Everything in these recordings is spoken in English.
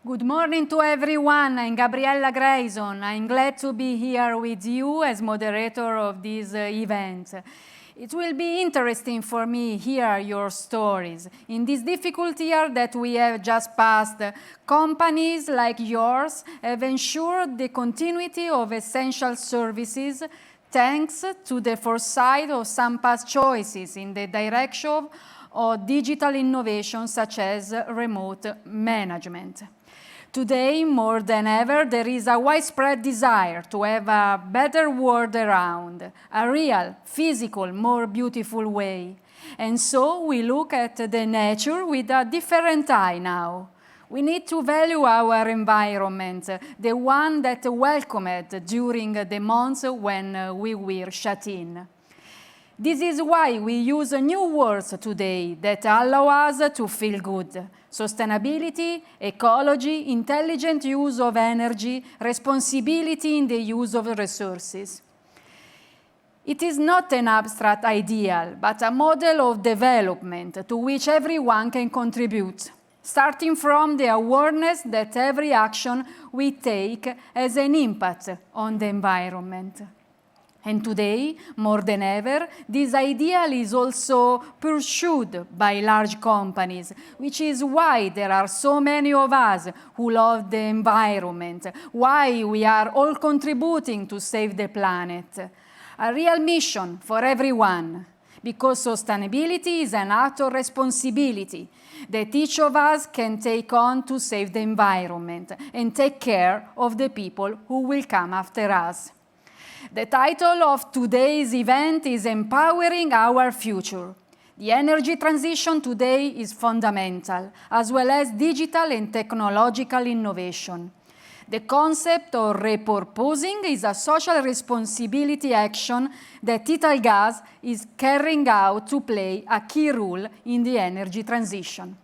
Good morning to everyone. I'm Gabriella Grayson. I'm glad to be here with you as moderator of this event. It will be interesting for me to hear your stories. In this difficult year that we have just passed, companies like yours have ensured the continuity of essential services thanks to the foresight of some past choices in the direction of digital innovation such as remote management. Today, more than ever, there is a widespread desire to have a better world around, a real, physical, more beautiful way. And so we look at the nature with a different eye now. We need to value our environment, the one that welcomed during the months when we were shut in. This is why we use new words today that allow us to feel good. Sustainability, ecology, intelligent use of energy, responsibility in the use of resources. It is not an abstract ideal, but a model of development to which everyone can contribute, starting from the awareness that every action we take has an impact on the environment. And today, more than ever, this ideal is also pursued by large companies, which is why there are so many of us who love the environment, why we are all contributing to save the planet. A real mission for everyone, because sustainability is an act of responsibility that each of us can take on to save the environment and take care of the people who will come after us. The title of today's event is Empowering Our Future. The energy transition today is fundamental, as well as digital and technological innovation. The concept of repurposing is a social responsibility action that Italgas is carrying out to play a key role in the energy transition.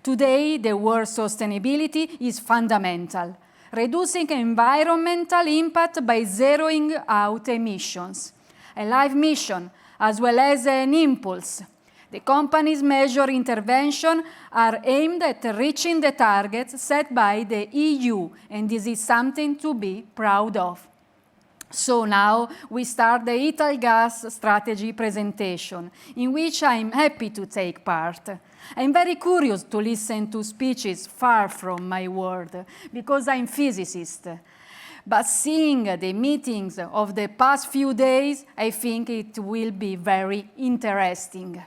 Today, the word sustainability is fundamental, reducing environmental impact by zeroing out emissions. A live mission, as well as an impulse. The company's major interventions are aimed at reaching the targets set by the EU, and this is something to be proud of. So now we start the Italgas strategy presentation, in which I'm happy to take part. I'm very curious to listen to speeches far from my world, because I'm a physicist. But seeing the meetings of the past few days, I think it will be very interesting.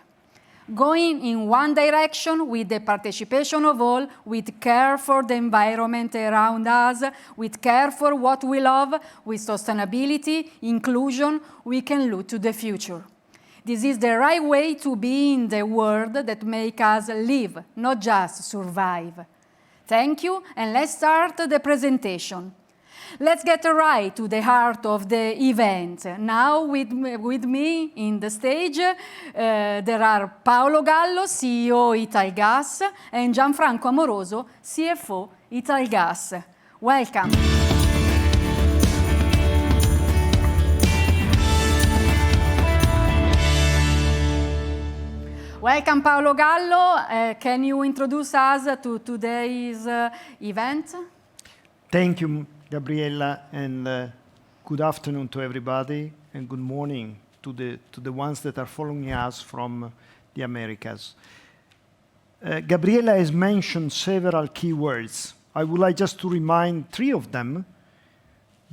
Going in one direction with the participation of all, with care for the environment around us, with care for what we love, with sustainability, inclusion, we can look to the future. This is the right way to be in the world that makes us live, not just survive. Thank you, and let's start the presentation. Let's get right to the heart of the event. Now with me in the stage, there are Paolo Gallo, CEO Italgas, and Gianfranco Amoroso, CFO Italgas. Welcome. Welcome, Paolo Gallo. Can you introduce us to today's event? Thank you, Gabriella, and good afternoon to everybody, and good morning to the ones that are following us from the Americas. Gabriella has mentioned several key words. I would like just to remind three of them: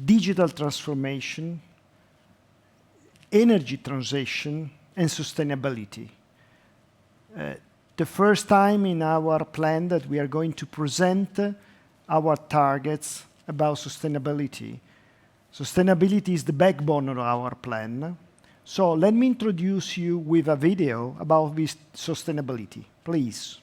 digital transformation, energy transition, and sustainability. The first time in our plan that we are going to present our targets about sustainability. Sustainability is the backbone of our plan. So let me introduce you with a video about this sustainability, please.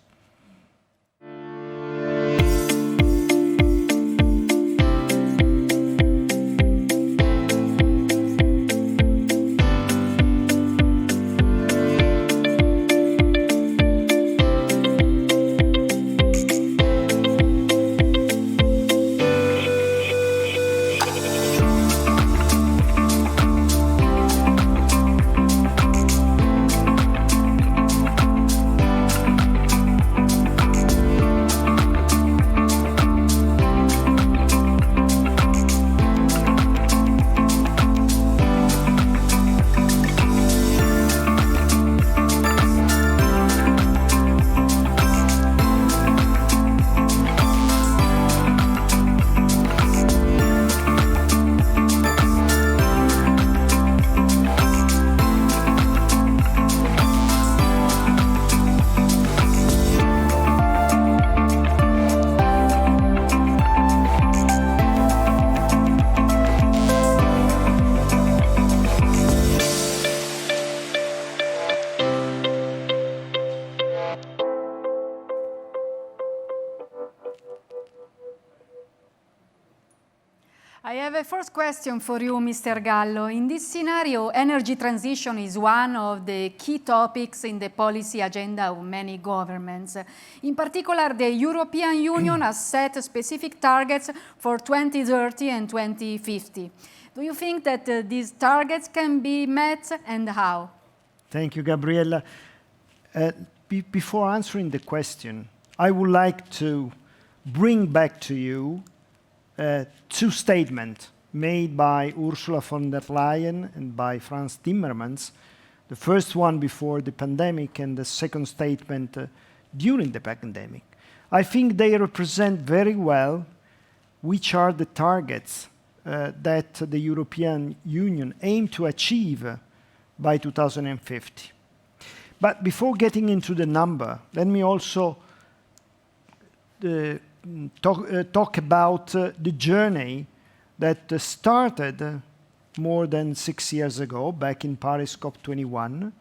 I have a first question for you, Mr. Gallo. In this scenario, energy transition is one of the key topics in the policy agenda of many governments. In particular, the European Union has set specific targets for 2030 and 2050. Do you think that these targets can be met, and how? Thank you, Gabriella. Before answering the question, I would like to bring back to you two statements made by Ursula von der Leyen and by Franz Timmermans, the first one before the pandemic and the second statement during the pandemic. I think they represent very well which are the targets that the European Union aim to achieve by 2050. But before getting into the number, let me also talk about the journey that started more than 6 years ago, back in Paris COP21.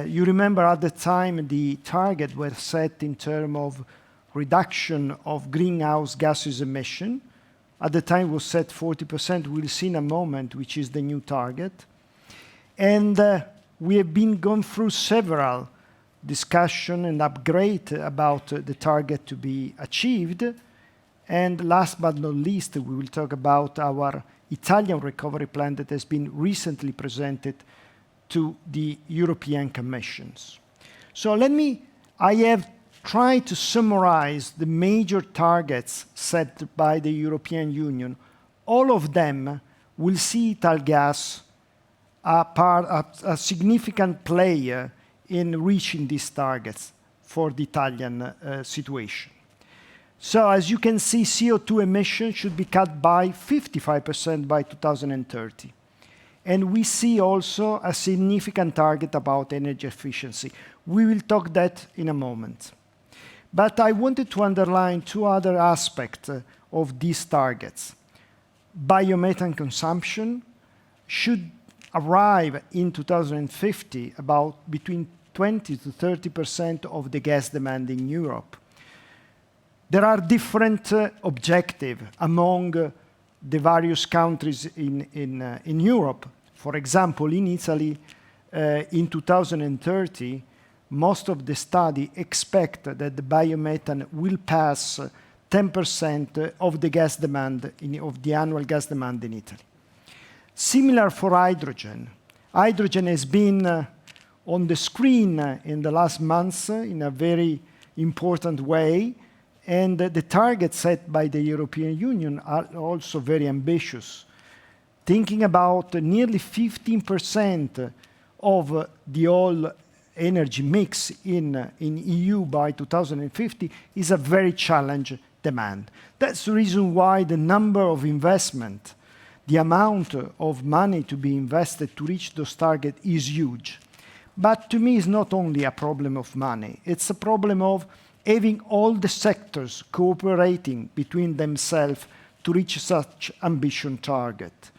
You remember at the time the target was set in terms of reduction of greenhouse gases emission. At the time it was set 40%. We'll see in a moment which is the new target. And we have been going through several discussion and upgrade about the target to be achieved. And last but not least, we will talk about our Italian recovery plan that has been recently presented to the European Commission. So I have tried to summarize the major targets set by the European Union. All of them will see Italgas a significant player in reaching these targets for the Italian situation. So as you can see, CO2 emissions should be cut by 55% by 2030. And we see also a significant target about energy efficiency. We will talk that in a moment. But I wanted to underline two other aspects of these targets. Biomethane consumption should arrive in 2050 about between 20 to 30% of the gas demand in Europe. There are different objectives among the various countries in Europe. For example, in Italy, in 2030, most of the study expect that the biomethane will pass 10% of the gas demand, of the annual gas demand in Italy. Similar for hydrogen. Hydrogen has been on the screen in the last months in a very important way, and the targets set by the European Union are also very ambitious. Thinking about nearly 15% of the whole energy mix in EU by 2050 is a very challenging demand. That's the reason why the number of investment, the amount of money to be invested to reach those targets is huge. But to me, it's not only a problem of money. It's a problem of having all the sectors cooperating between themselves to reach such ambition target.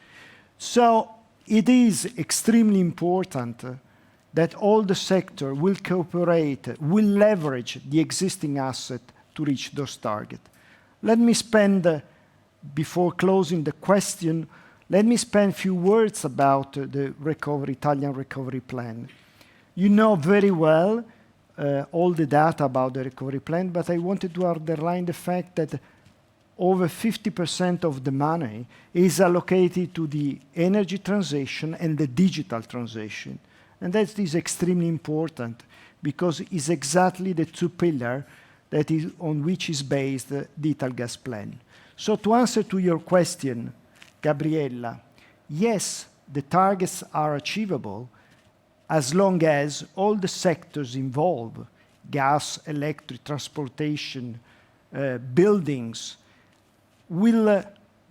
So it is extremely important that all the sector will cooperate, will leverage the existing asset to reach those targets. Let me spend, before closing the question, let me spend a few words about the Italian recovery plan. You know very well all the data about the recovery plan, but I wanted to underline the fact that over 50% of the money is allocated to the energy transition and the digital transition. And that is extremely important because it's exactly the two pillars that is on which is based the Italgas plan. So to answer to your question, Gabriella, yes, the targets are achievable as long as all the sectors involved, gas, electric, transportation, buildings, will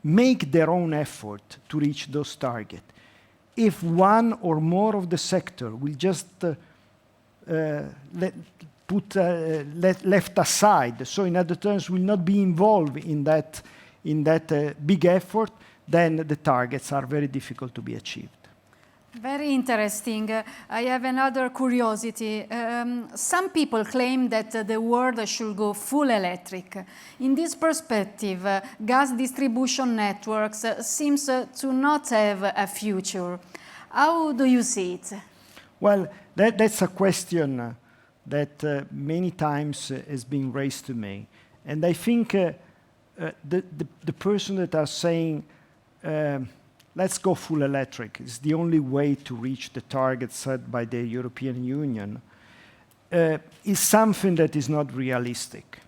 make their own effort to reach those targets. If one or more of the sector will just left aside, so in other terms will not be involved in that big effort, then the targets are very difficult to be achieved. Very interesting. I have another curiosity. some people claim that the world should go full electric. In this perspective, gas distribution networks seems to not have a future. How do you see it? Well, that's a question that many times has been raised to me. And I think the person that are saying, let's go full electric, is the only way to reach the target set by the European Union, is something that is not realistic.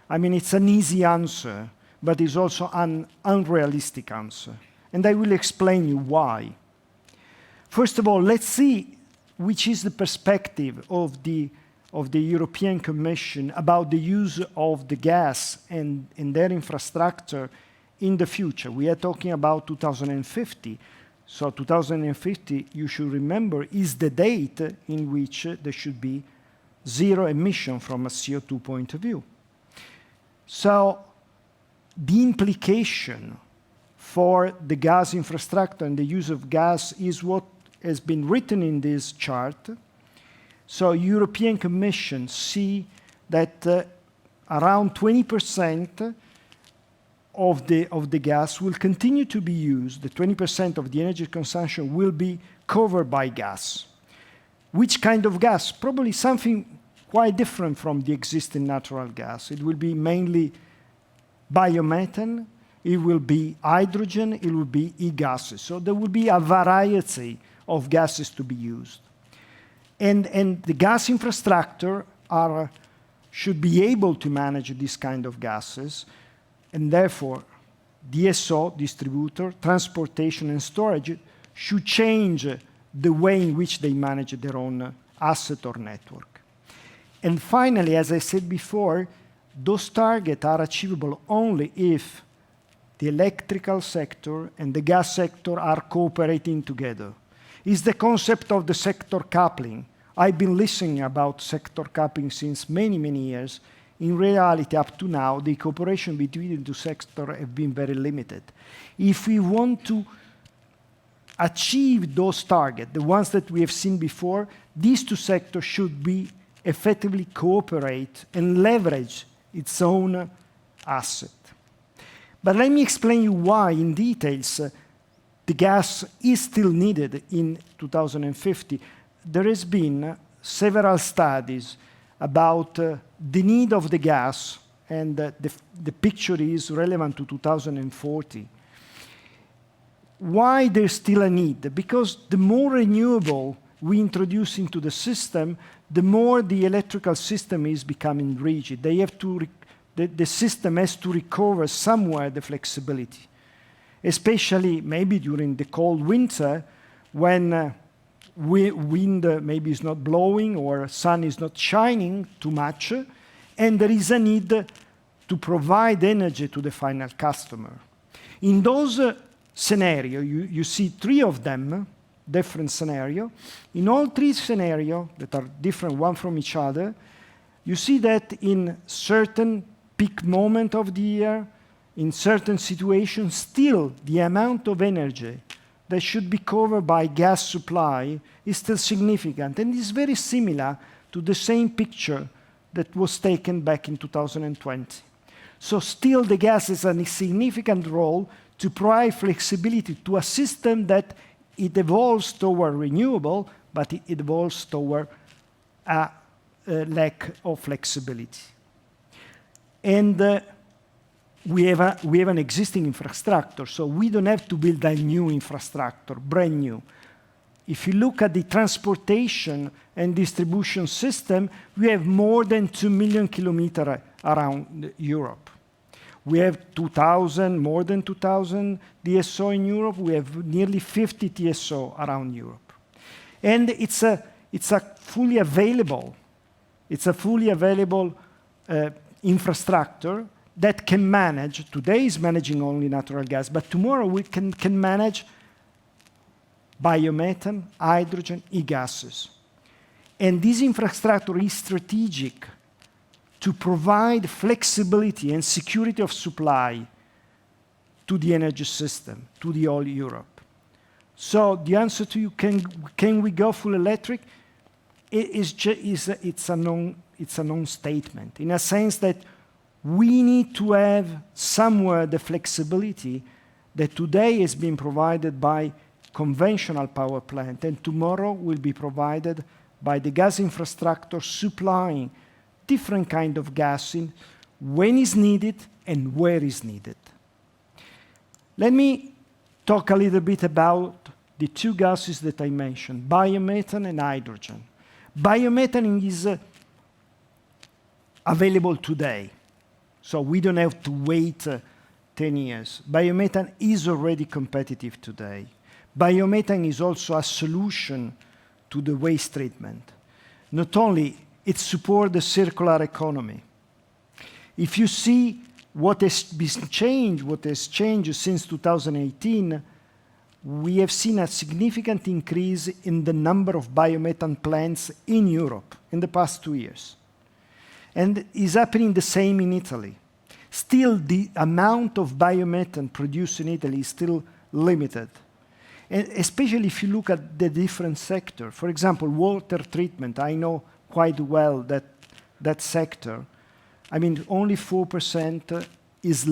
I mean, it's an easy answer, but it's also an unrealistic answer. And I will explain you why. First of all, let's see which is the perspective of the European Commission about the use of the gas and their infrastructure in the future. We are talking about 2050. So 2050, you should remember, is the date in which there should be zero emission from a CO2 point of view. So the implication for the gas infrastructure and the use of gas is what has been written in this chart. So European Commission see that around 20% of the gas will continue to be used. The 20% of the energy consumption will be covered by gas. Which kind of gas? Probably something quite different from the existing natural gas. It will be mainly biomethane, it will be hydrogen, it will be e-gases. So there will be a variety of gases to be used. And the gas infrastructure should be able to manage this kind of gases, and therefore DSO, distributor, transportation and storage should change the way in which they manage their own asset or network. And finally, as I said before, those targets are achievable only if the electrical sector and the gas sector are cooperating together. It's the concept of the sector coupling. I've been listening about sector coupling since many, many years. In reality, up to now, the cooperation between the two sectors have been very limited. If we want to achieve those targets, the ones that we have seen before, these two sectors should be effectively cooperate and leverage its own asset. But let me explain you why, in details, the gas is still needed in 2050. There has been several studies about the need of the gas, and the picture is relevant to 2040. Why there's still a need? Because the more renewable we introduce into the system, the more the electrical system is becoming rigid. The system has to recover somewhere the flexibility, especially maybe during the cold winter when wind maybe is not blowing or sun is not shining too much, and there is a need to provide energy to the final customer. In those scenarios, you see three of them, different scenarios. In all three scenarios that are different one from each other, you see that in certain peak moment of the year, in certain situations, still the amount of energy that should be covered by gas supply is still significant, and is very similar to the same picture that was taken back in 2020. So still the gas has a significant role to provide flexibility to a system that it evolves toward renewable, but it evolves toward a lack of flexibility. And we have an existing infrastructure, so we don't have to build a new infrastructure, brand new. If you look at the transportation and distribution system, we have more than 2 million kilometers around Europe. We have more than 2,000 DSO in Europe. We have nearly 50 TSO around Europe. And it's a fully available infrastructure that can manage, today is managing only natural gas, but tomorrow we can manage biomethane, hydrogen, e-gases. And this infrastructure is strategic to provide flexibility and security of supply to the energy system, to the whole Europe. So the answer to you, can we go full electric? it's a non-statement, in a sense that we need to have somewhere the flexibility that today is being provided by conventional power plant, and tomorrow will be provided by the gas infrastructure supplying different kind of gas in when is needed and where is needed. Let me talk a little bit about the two gases that I mentioned, biomethane and hydrogen. Biomethane is available today, so we don't have to wait 10 years. Biomethane is already competitive today. Biomethane is also a solution to the waste treatment. Not only it supports the circular economy. If you see what has changed since 2018, we have seen a significant increase in the number of biomethane plants in Europe in the past 2 years. And is happening the same in Italy. Still, the amount of biomethane produced in Italy is still limited. And especially if you look at the different sectors. For example, water treatment, I know quite well that sector. I mean, only 4% is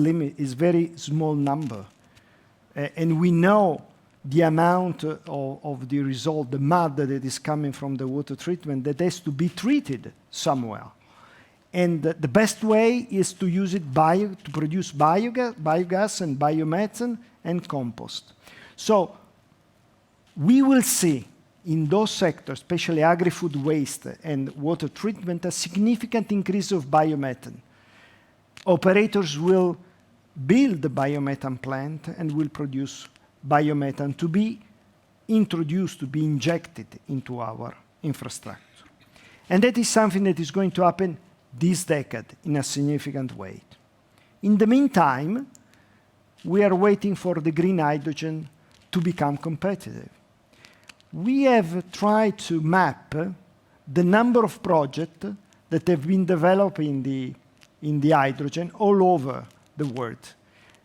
very small number. And we know the amount of the result, the mud that is coming from the water treatment that has to be treated somewhere. And the best way is to use it to produce biogas and biomethane and compost. So we will see in those sectors, especially agri-food waste and water treatment, a significant increase of biomethane. Operators will build the biomethane plant and will produce biomethane to be introduced, to be injected into our infrastructure. And that is something that is going to happen this decade in a significant way. In the meantime, we are waiting for the green hydrogen to become competitive. We have tried to map the number of projects that have been developed in the hydrogen all over the world.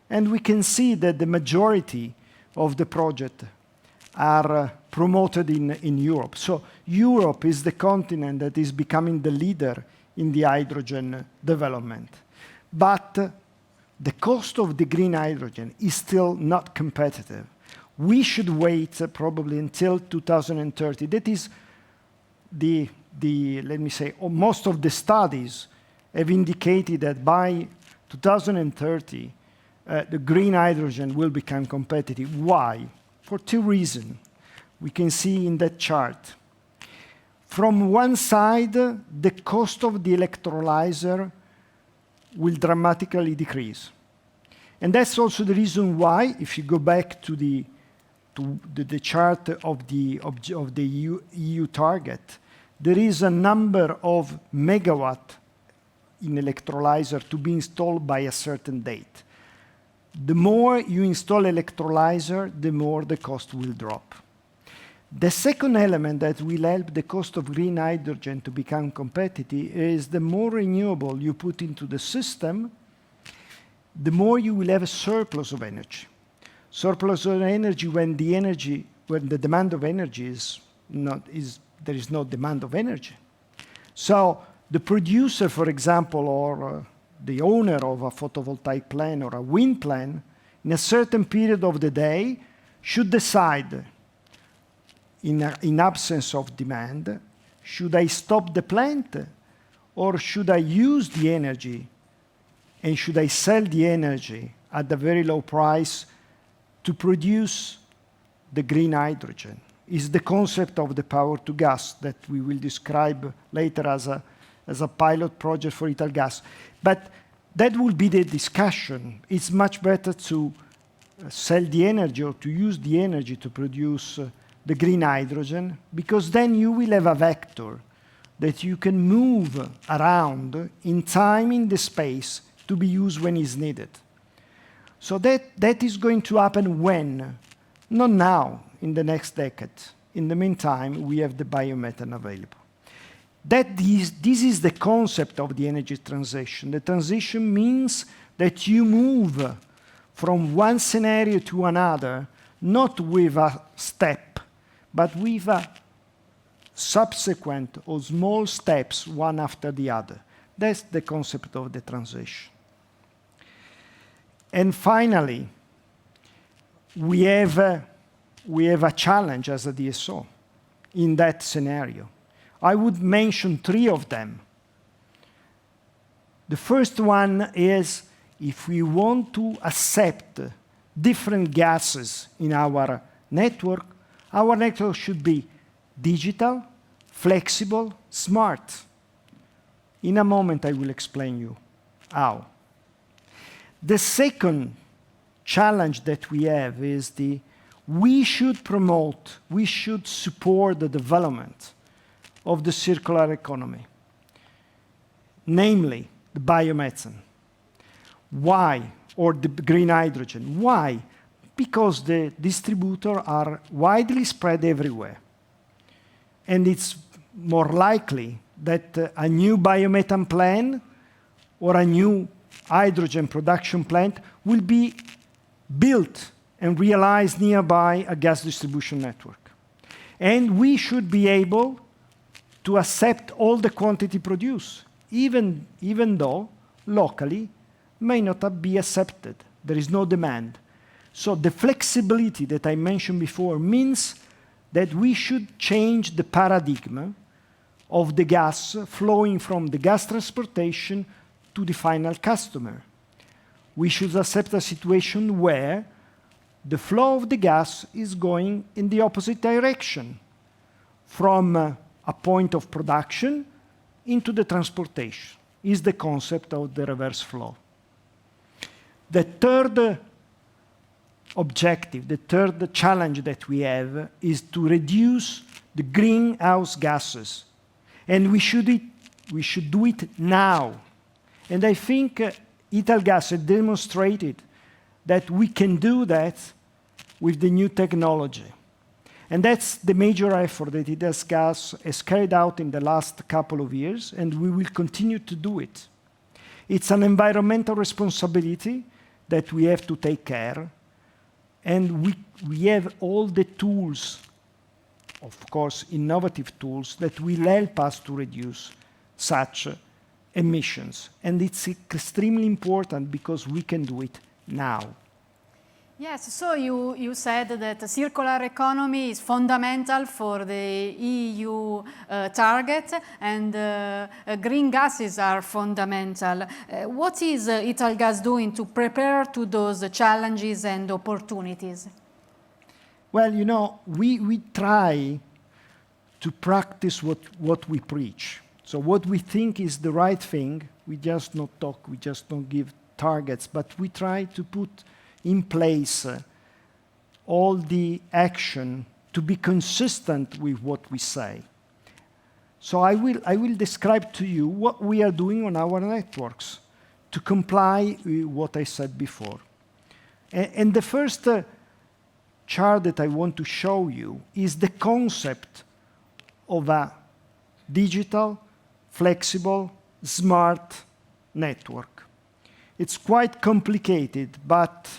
And we can see that the majority of the projects are promoted in Europe. So Europe is the continent that is becoming the leader in the hydrogen development. But the cost of the green hydrogen is still not competitive. We should wait probably until 2030. That is let me say, most of the studies have indicated that by 2030, the green hydrogen will become competitive. Why? For two reasons. We can see in that chart. From one side, the cost of the electrolyzer will dramatically decrease. And that's also the reason why, if you go back to the chart of the EU target, there is a number of megawatt in electrolyzer to be installed by a certain date. The more you install electrolyzer, the more the cost will drop. The second element that will help the cost of green hydrogen to become competitive is the more renewable you put into the system, the more you will have a surplus of energy. Surplus of energy when the demand of energy there is no demand of energy. So the producer, for example, or the owner of a photovoltaic plant or a wind plant, in a certain period of the day, should decide, in absence of demand, should I stop the plant or should I use the energy and should I sell the energy at a very low price to produce the green hydrogen? Is the concept of the power to gas that we will describe later as a pilot project for Italgas. But that will be the discussion. It's much better to sell the energy or to use the energy to produce the green hydrogen, because then you will have a vector that you can move around in time, in the space, to be used when it's needed. So that is going to happen when? Not now, in the next decade. In the meantime, we have the biomethane available. This is the concept of the energy transition. The transition means that you move from one scenario to another, not with a step, but with a subsequent or small steps, one after the other. That's the concept of the transition. And finally, we have a challenge as a DSO in that scenario. I would mention 3 of them. The first one is if we want to accept different gases in our network should be digital, flexible, smart. In a moment, I will explain you how. The second challenge that we have is we should support the development of the circular economy, namely the biomethane. Why? Or the green hydrogen. Why? Because the distributors are widely spread everywhere. And it's more likely that a new biomethane plant or a new hydrogen production plant will be built and realized nearby a gas distribution network. And we should be able to accept all the quantity produced, even though locally may not be accepted. There is no demand. So the flexibility that I mentioned before means that we should change the paradigm of the gas flowing from the gas transportation to the final customer. We should accept a situation where the flow of the gas is going in the opposite direction, from a point of production into the transportation, is the concept of the reverse flow. The third objective, the third challenge that we have is to reduce the greenhouse gases. And we should do it now. And I think Italgas has demonstrated that we can do that with the new technology. And that's the major effort that Italgas has carried out in the last couple of years, and we will continue to do it. It's an environmental responsibility that we have to take care, and we have all the tools, of course, innovative tools, that will help us to reduce such emissions. And it's extremely important because we can do it now. Yes, so you said that the circular economy is fundamental for the EU target, and green gases are fundamental. What is Italgas doing to prepare to those challenges and opportunities? Well, you know, we try to practice what we preach. So what we think is the right thing, we just not talk, we just don't give targets, but we try to put in place all the action to be consistent with what we say. So I will describe to you what we are doing on our networks to comply with what I said before. And the first chart that I want to show you is the concept of a digital, flexible, smart network. It's quite complicated, but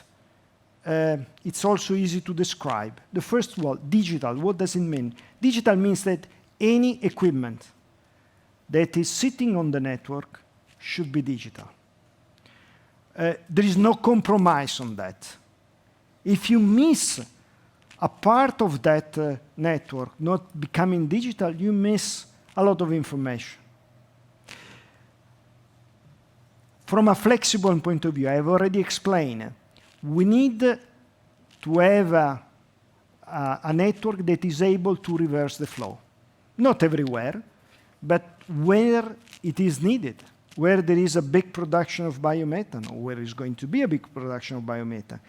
it's also easy to describe. The first one, digital, what does it mean? Digital means that any equipment that is sitting on the network should be digital. There is no compromise on that. If you miss a part of that network not becoming digital, you miss a lot of information. From a flexible point of view, I have already explained, we need to have a network that is able to reverse the flow. Not everywhere, but where it is needed, where there is a big production of biomethane, or where is going to be a big production of biomethane,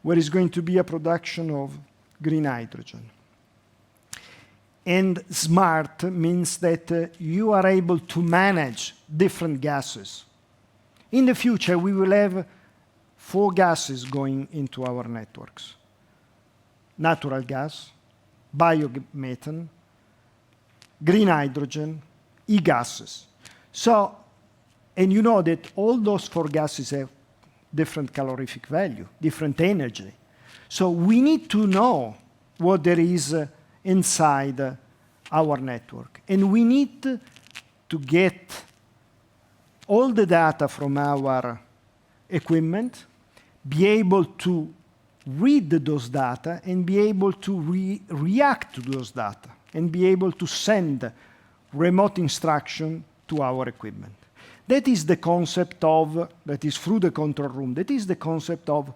where is going to be a production of green hydrogen. And smart means that you are able to manage different gases. In the future, we will have 4 gases going into our networks: natural gas, biomethane, green hydrogen, e-gases. So, and you know that all those 4 gases have different calorific value, different energy. So we need to know what there is inside our network. And we need to get all the data from our equipment, be able to read those data, and be able to react to those data, and be able to send remote instruction to our equipment. That is the concept of, that is through the control room, that is the concept of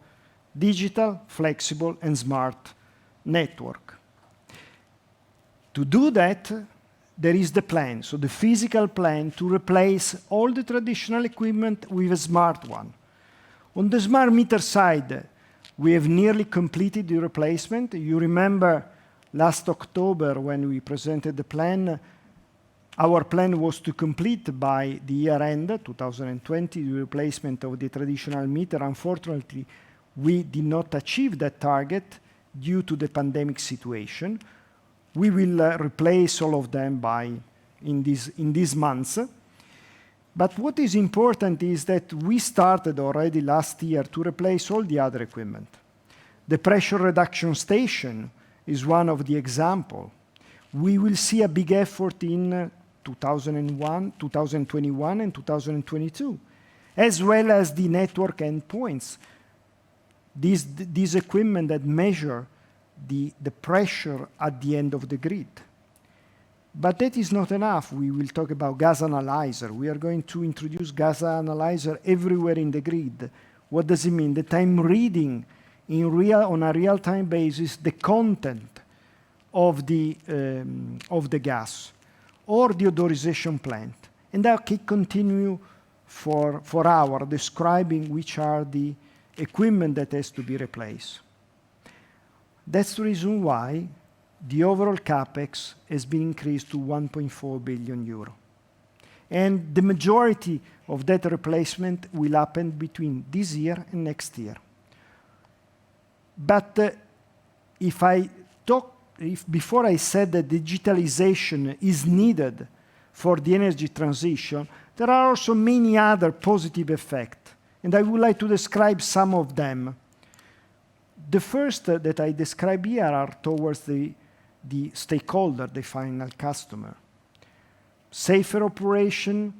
digital, flexible, and smart network. To do that, there is the plan, so the physical plan to replace all the traditional equipment with a smart one. On the smart meter side, we have nearly completed the replacement. You remember last October when we presented the plan, our plan was to complete by the year end, 2020, the replacement of the traditional meter. Unfortunately, we did not achieve that target due to the pandemic situation. We will replace all of them in these months. But what is important is that we started already last year to replace all the other equipment. The pressure reduction station is one of the examples. We will see a big effort in 2021 and 2022, as well as the network endpoints. These equipment that measure the pressure at the end of the grid. But that is not enough. We will talk about gas analyzer. We are going to introduce gas analyzer everywhere in the grid. What does it mean? That I'm reading on a real-time basis the content of the gas or the odorization plant. And I can continue for hours describing which are the equipment that has to be replaced. That's the reason why the overall capex has been increased to 1.4 billion euro. And the majority of that replacement will happen between this year and next year. But before I said that digitalization is needed for the energy transition, there are also many other positive effects, and I would like to describe some of them. The first that I describe here are towards the stakeholder, the final customer. Safer operation,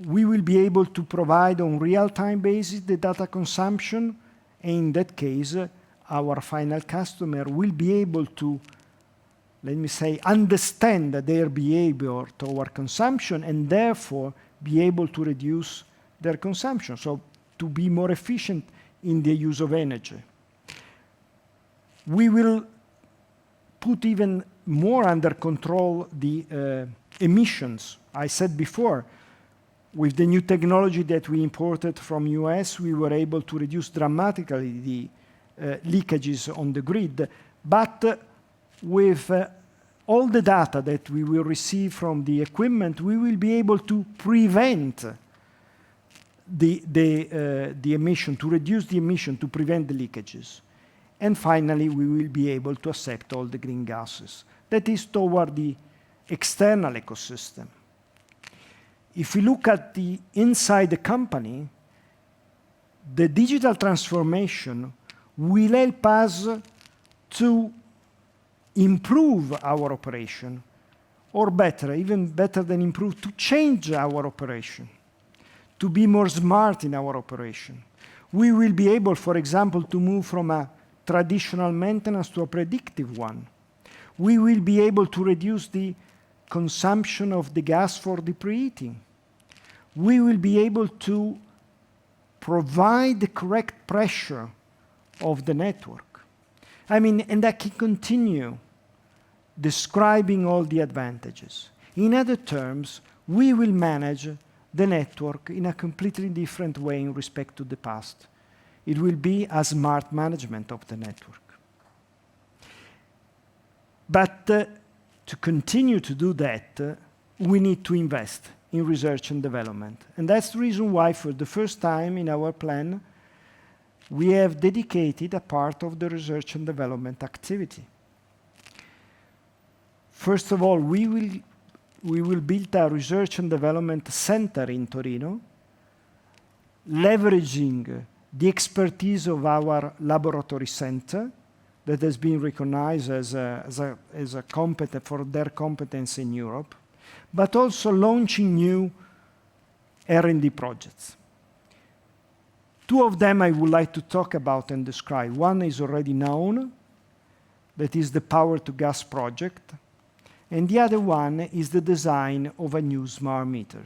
we will be able to provide on real-time basis the data consumption, and in that case, our final customer will be able to, let me say, understand their behavior toward consumption and therefore be able to reduce their consumption, so to be more efficient in the use of energy. We will put even more under control the emissions. I said before, with the new technology that we imported from US, we were able to reduce dramatically the leakages on the grid. But with all the data that we will receive from the equipment, we will be able to prevent the emission, to reduce the emission, to prevent the leakages. And finally, we will be able to accept all the green gases. That is toward the external ecosystem. If we look at the inside the company, the digital transformation will help us to improve our operation, or better, even better than improve, to change our operation, to be more smart in our operation. We will be able, for example, to move from a traditional maintenance to a predictive one. We will be able to reduce the consumption of the gas for the preheating. We will be able to provide the correct pressure of the network. I mean, and I can continue describing all the advantages. In other terms, we will manage the network in a completely different way in respect to the past. It will be a smart management of the network. But to continue to do that, we need to invest in research and development. And that's the reason why, for the first time in our plan, we have dedicated a part of the research and development activity. First of all, we will build a research and development center in Torino, leveraging the expertise of our laboratory center that has been recognized as a for their competence in Europe, but also launching new R&D projects. Two of them I would like to talk about and describe. One is already known, that is the Power-to-Gas project, and the other one is the design of a new smart meter.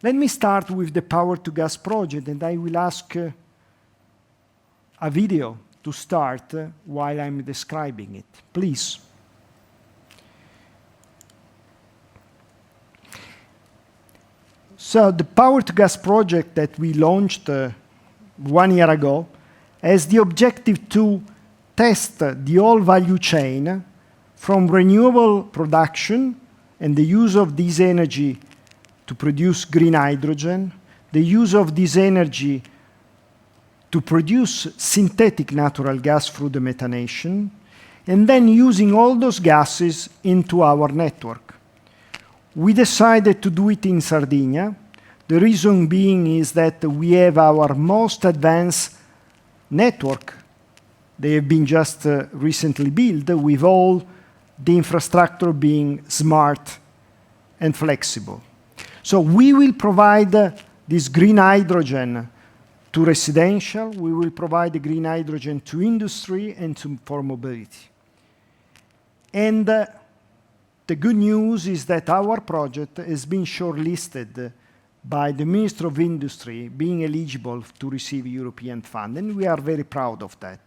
Let me start with the Power-to-Gas project, and I will ask a video to start while I'm describing it. Please. So the Power-to-Gas project that we launched 1 year ago has the objective to test the whole value chain from renewable production and the use of this energy to produce green hydrogen, the use of this energy to produce synthetic natural gas through the methanation, and then using all those gases into our network. We decided to do it in Sardinia. The reason being is that we have our most advanced network. They have been just recently built with all the infrastructure being smart and flexible. So we will provide this green hydrogen to residential, we will provide the green hydrogen to industry and for mobility. And the good news is that our project has been shortlisted by the Minister of Industry, being eligible to receive European fund, and we are very proud of that.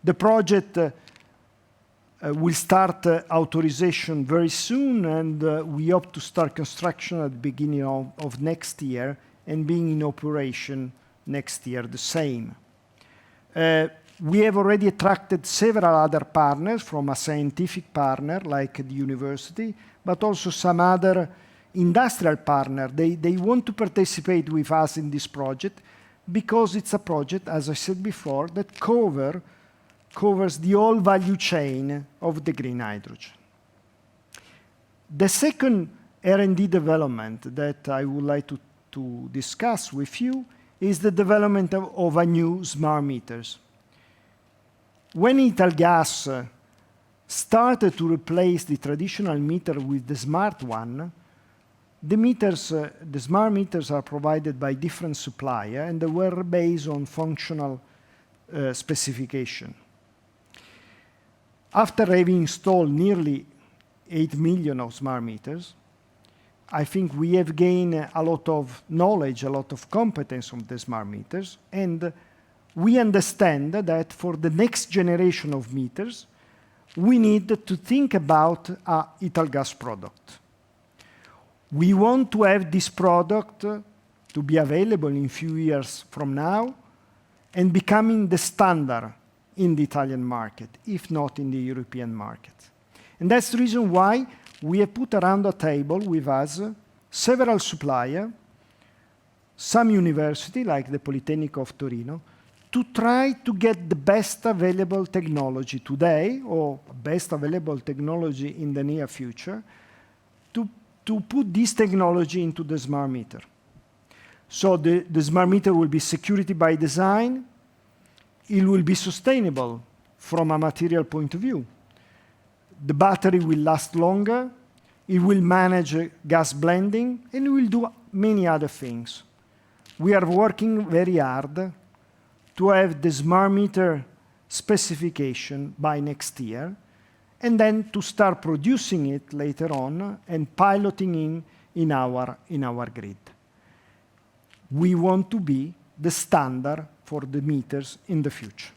The project will start authorization very soon, and we hope to start construction at the beginning of next year and being in operation next year the same. We have already attracted several other partners, from a scientific partner like the university, but also some other industrial partner. They want to participate with us in this project because it's a project, as I said before, that covers the whole value chain of the green hydrogen. The second R&D development that I would like to discuss with you is the development of a new smart meters. When Italgas started to replace the traditional meter with the smart one, the smart meters are provided by different suppliers, and they were based on functional specification. After having installed nearly 8 million of smart meters, I think we have gained a lot of knowledge, a lot of competence on the smart meters, and we understand that for the next generation of meters, we need to think about a Italgas product. We want to have this product to be available in a few years from now and becoming the standard in the Italian market, if not in the European market. And that's the reason why we have put around a table with us several suppliers, some university like the Politecnico of Torino, to try to get the best available technology today or best available technology in the near future to put this technology into the smart meter. So the smart meter will be security by design. It will be sustainable from a material point of view. The battery will last longer. It will manage gas blending, and it will do many other things. We are working very hard to have the smart meter specification by next year, and then to start producing it later on and piloting in our grid. We want to be the standard for the meters in the future.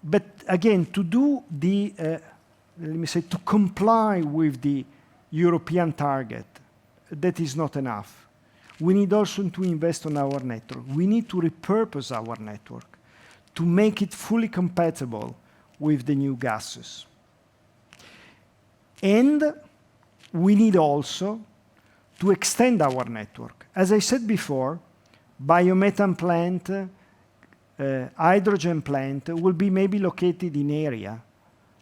But again, to do the, let me say, to comply with the European target, that is not enough. We need also to invest on our network. We need to repurpose our network to make it fully compatible with the new gases. And we need also to extend our network. As I said before, biomethane plant, hydrogen plant will be maybe located in area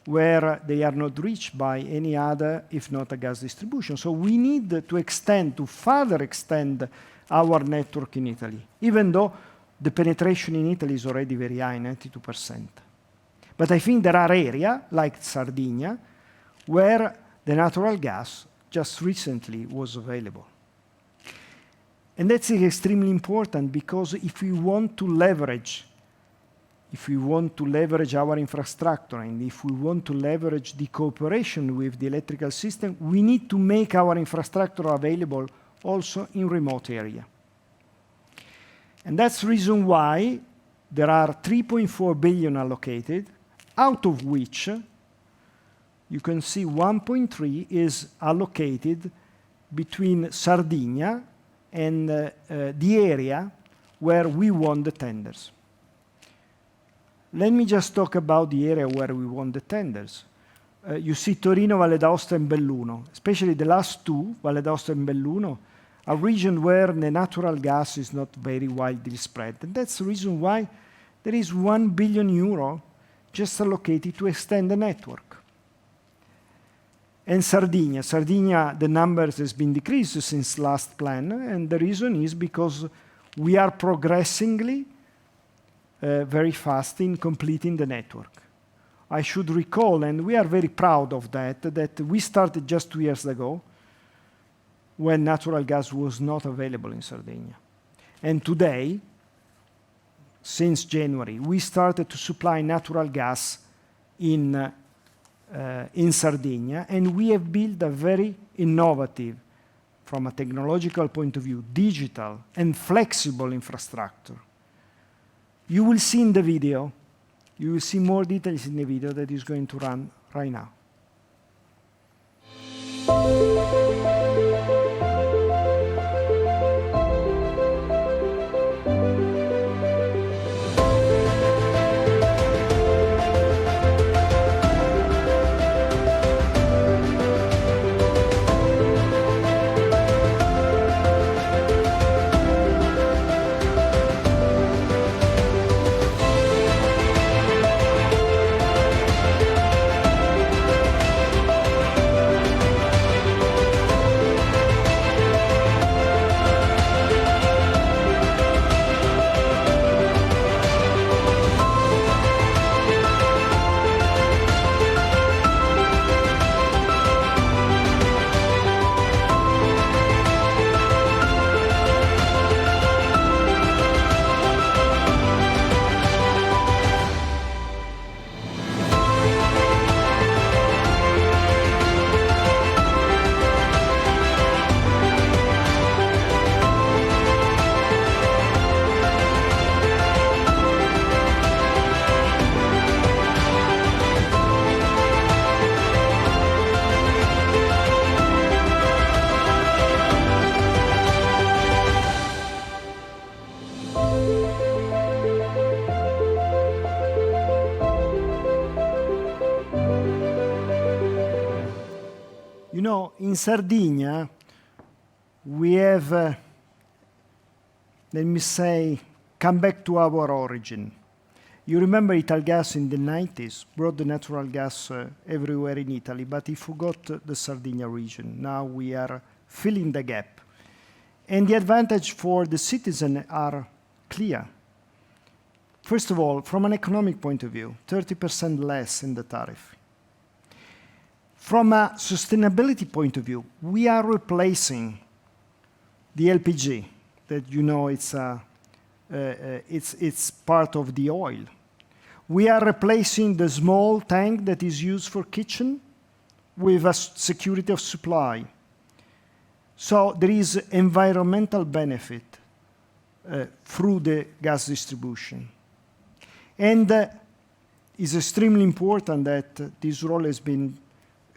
where they are not reached by any other, if not a gas distribution. So we need to further extend our network in Italy, even though the penetration in Italy is already very high, 92%. But I think there are areas, like Sardinia, where the natural gas just recently was available. And that's extremely important because if we want to leverage our infrastructure and if we want to leverage the cooperation with the electrical system, we need to make our infrastructure available also in remote area. And that's the reason why there are 3.4 billion allocated, out of which you can see 1.3 is allocated between Sardinia and the area where we won the tenders. Let me just talk about the area where we won the tenders. You see Torino, Valle d'Aosta, and Belluno, especially the last two, Valle d'Aosta and Belluno, a region where the natural gas is not very widely spread. And that's the reason why there is 1 billion euro just allocated to extend the network. And Sardinia, the numbers has been decreased since last plan, and the reason is because we are progressively very fast in completing the network. I should recall, and we are very proud of that, that we started just 2 years ago when natural gas was not available in Sardinia. And today, since January, we started to supply natural gas in Sardinia, and we have built a very innovative, from a technological point of view, digital and flexible infrastructure. You will see in the video, you will see more details in the video that is going to run right now. You know, in Sardinia, we have, let me say, come back to our origin. You remember Italgas in the 90s brought the natural gas everywhere in Italy, but he forgot the Sardinia region. Now we are filling the gap. And the advantage for the citizen are clear. First of all, from an economic point of view, 30% less in the tariff. From a sustainability point of view, we are replacing the LPG, that you know it's part of the oil. We are replacing the small tank that is used for kitchen with a security of supply. So there is environmental benefit through the gas distribution. And it's extremely important that this role has been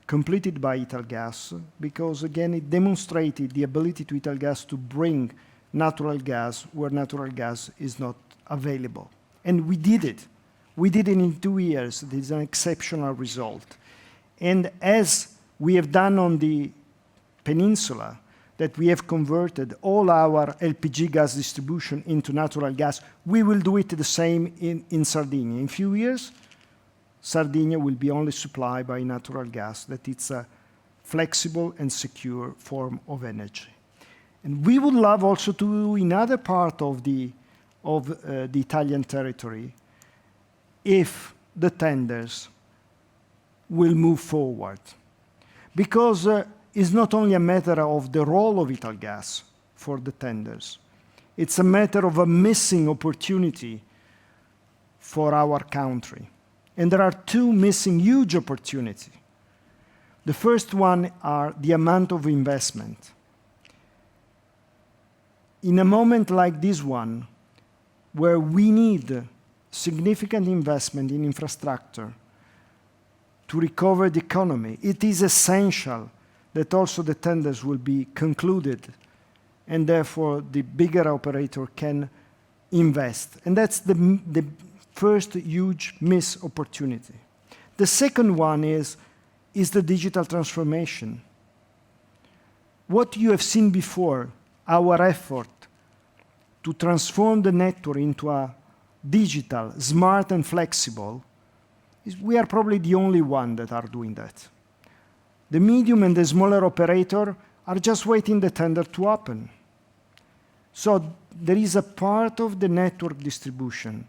completed by Italgas, because again, it demonstrated the ability to Italgas to bring natural gas where natural gas is not available. And we did it. We did it in 2 years. This is an exceptional result. And as we have done on the peninsula, that we have converted all our LPG gas distribution into natural gas, we will do it the same in Sardinia. In a few years, Sardinia will be only supplied by natural gas, that it's a flexible and secure form of energy. And we would love also to, in other part of the of the Italian territory if the tenders will move forward. Because it's not only a matter of the role of Italgas for the tenders, it's a matter of a missing opportunity for our country. And there are two missing huge opportunities. The first one are the amount of investment. In a moment like this one, where we need significant investment in infrastructure to recover the economy, it is essential that also the tenders will be concluded, and therefore the bigger operator can invest. And that's the first huge missed opportunity. The second one is the digital transformation. What you have seen before, our effort to transform the network into a digital, smart and flexible, we are probably the only one that are doing that. The medium and the smaller operator are just waiting the tender to open. So there is a part of the network distribution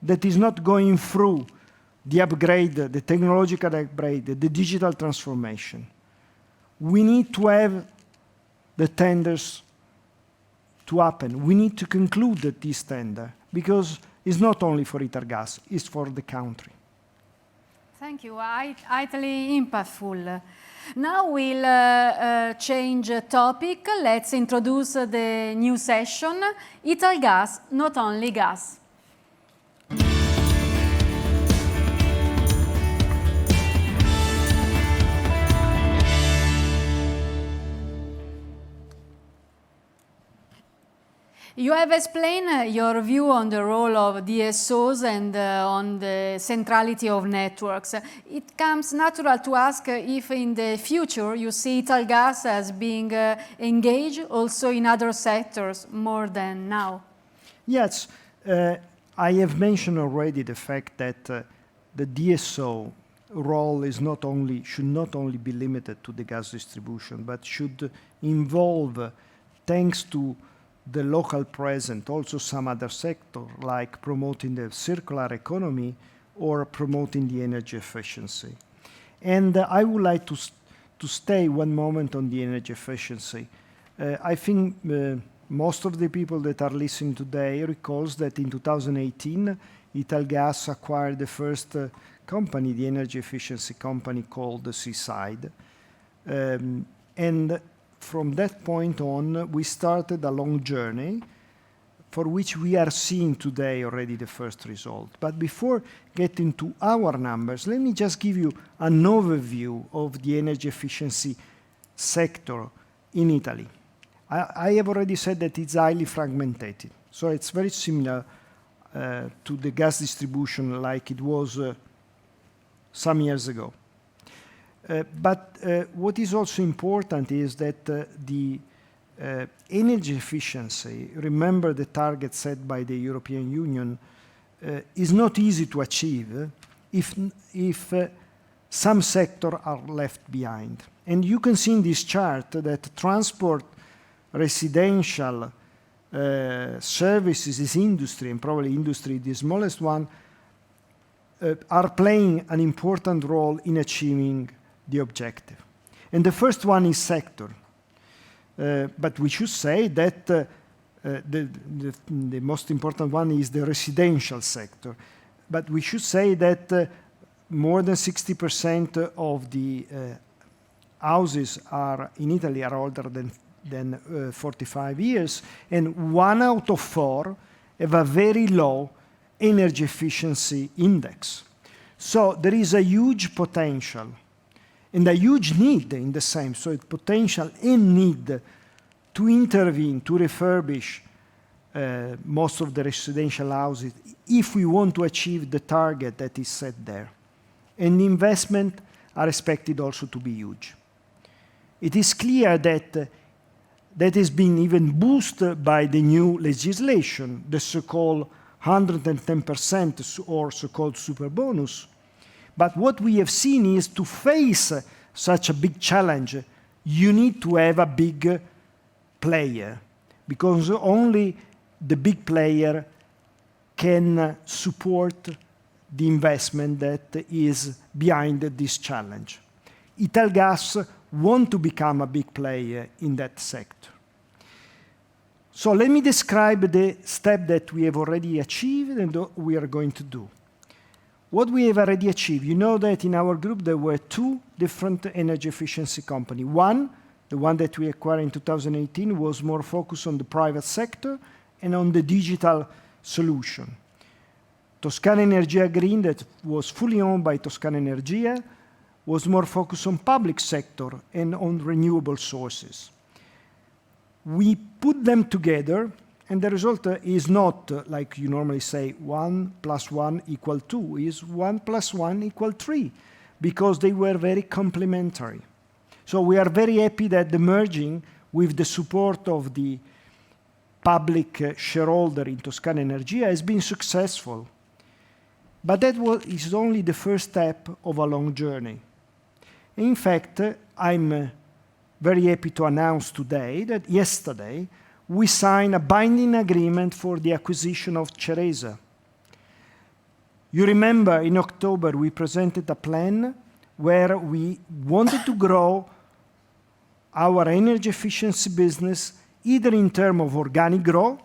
that is not going through the upgrade, the technological upgrade, the digital transformation. We need to have the tenders to happen. We need to conclude this tender because it's not only for Italgas, it's for the country. Thank you. Highly impactful. Now we'll change topic. Let's introduce the new session, Italgas, not only gas. You have explained your view on the role of DSOs and on the centrality of networks. It comes natural to ask if in the future you see Italgas as being engaged also in other sectors more than now. Yes, I have mentioned already the fact that the DSO role should not only be limited to the gas distribution, but should involve, thanks to the local presence, also some other sector, like promoting the circular economy or promoting the energy efficiency. And I would like to stay one moment on the energy efficiency. I think most of the people that are listening today recalls that in 2018, Italgas acquired the first company, the energy efficiency company called the Seaside. And from that point on, we started a long journey for which we are seeing today already the first result. But before getting to our numbers, let me just give you an overview of the energy efficiency sector in Italy. I have already said that it's highly fragmented. So it's very similar to the gas distribution like it was some years ago. But what is also important is that the energy efficiency, remember the target set by the European Union, is not easy to achieve if some sectors are left behind. And you can see in this chart that transport, residential, services is industry, and probably industry, the smallest one, are playing an important role in achieving the objective. And the first one is sector. But we should say that the most important one is the residential sector. But we should say that more than 60% of the houses in Italy are older than 45 years, and 1 out of 4 have a very low energy efficiency index. So there is a huge potential and a huge need in the same, so it's potential and need to intervene, to refurbish most of the residential houses if we want to achieve the target that is set there. And the investment are expected also to be huge. It is clear that that has been even boosted by the new legislation, the so-called 110% or so-called super bonus. But what we have seen is to face such a big challenge, you need to have a big player, because only the big player can support the investment that is behind this challenge. Italgas want to become a big player in that sector. So let me describe the step that we have already achieved and what we are going to do. What we have already achieved, you know that in our group there were two different energy efficiency companies. One, the one that we acquired in 2018, was more focused on the private sector and on the digital solution. Toscana Energia Green, that was fully owned by Toscana Energia, was more focused on public sector and on renewable sources. We put them together, and the result is not like you normally say 1 + 1 = 2, is 1 + 1 = 3, because they were very complementary. So we are very happy that the merging, with the support of the public shareholder in Toscana Energia, has been successful. But that is only the first step of a long journey. In fact, I'm very happy to announce today that yesterday we signed a binding agreement for the acquisition of Ceresa. You remember in October we presented a plan where we wanted to grow our energy efficiency business either in terms of organic growth,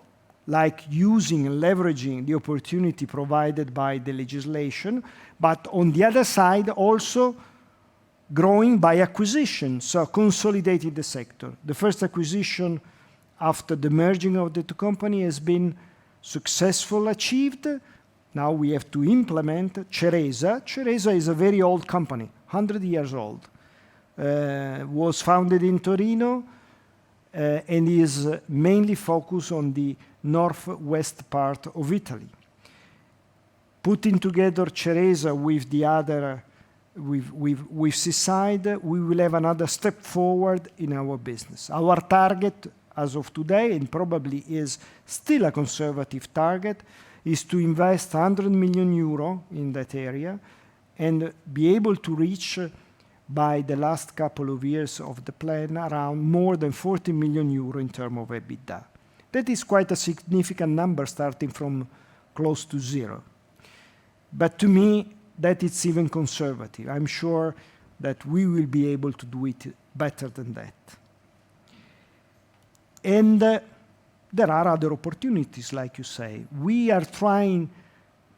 like using and leveraging the opportunity provided by the legislation, but on the other side also growing by acquisition, so consolidating the sector. The first acquisition after the merging of the two companies has been successfully achieved. Now we have to implement Ceresa. Ceresa is a very old company, 100 years old. Was founded in Torino and is mainly focused on the northwest part of Italy. Putting together Ceresa with the other, with Seaside, we will have another step forward in our business. Our target as of today, and probably is still a conservative target, is to invest 100 million euro in that area and be able to reach by the last couple of years of the plan around more than 40 million euro in terms of EBITDA. That is quite a significant number starting from close to zero. But to me, that it's even conservative. I'm sure that we will be able to do it better than that. And there are other opportunities, like you say. We are trying,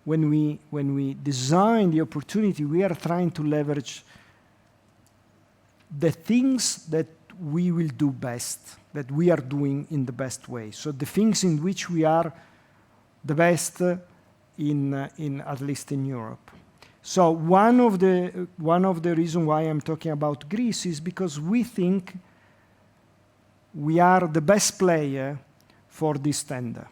when we design the opportunity, we are trying to leverage the things that we will do best, that we are doing in the best way. So the things in which we are the best in at least in Europe. So one of the reasons why I'm talking about Greece is because we think we are the best player for this tender.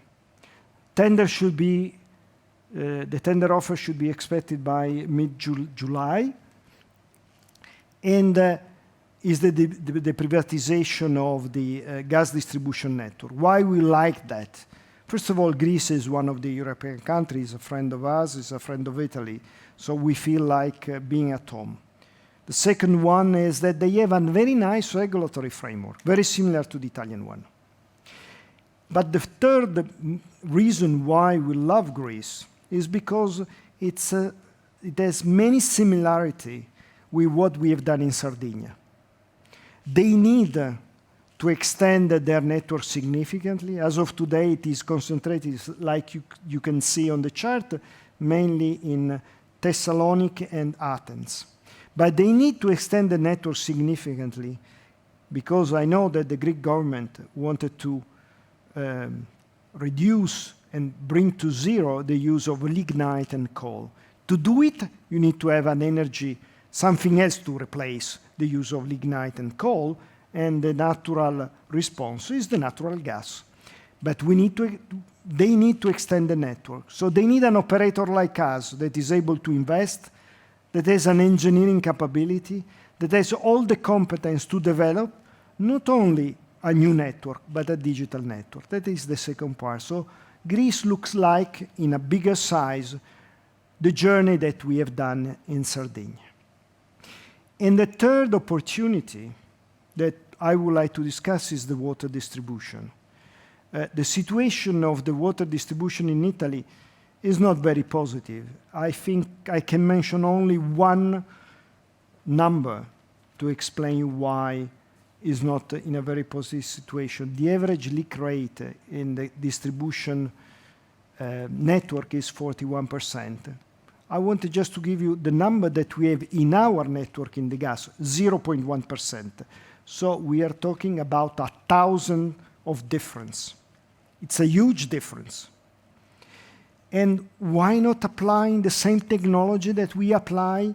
The tender offer should be expected by mid-July, and is the privatization of the gas distribution network. Why we like that? First of all, Greece is one of the European countries, a friend of us, is a friend of Italy, so we feel like being at home. The second one is that they have a very nice regulatory framework, very similar to the Italian one. But the third reason why we love Greece is because it has many similarities with what we have done in Sardinia. They need to extend their network significantly. As of today, it is concentrated, like you can see on the chart, mainly in Thessaloniki and Athens. But they need to extend the network significantly because I know that the Greek government wanted to reduce and bring to zero the use of lignite and coal. To do it, you need to have an energy, something else to replace the use of lignite and coal, and the natural response is the natural gas. But they need to extend the network. So they need an operator like us that is able to invest, that has an engineering capability, that has all the competence to develop not only a new network, but a digital network. That is the second part. So Greece looks like, in a bigger size, the journey that we have done in Sardinia. And the third opportunity that I would like to discuss is the water distribution. The situation of the water distribution in Italy is not very positive. I think I can mention only one number to explain why is not in a very positive situation. The average leak rate in the distribution network is 41%. I wanted just to give you the number that we have in our network in the gas, 0.1%. So we are talking about 1,000 of difference. It's a huge difference. And why not applying the same technology that we apply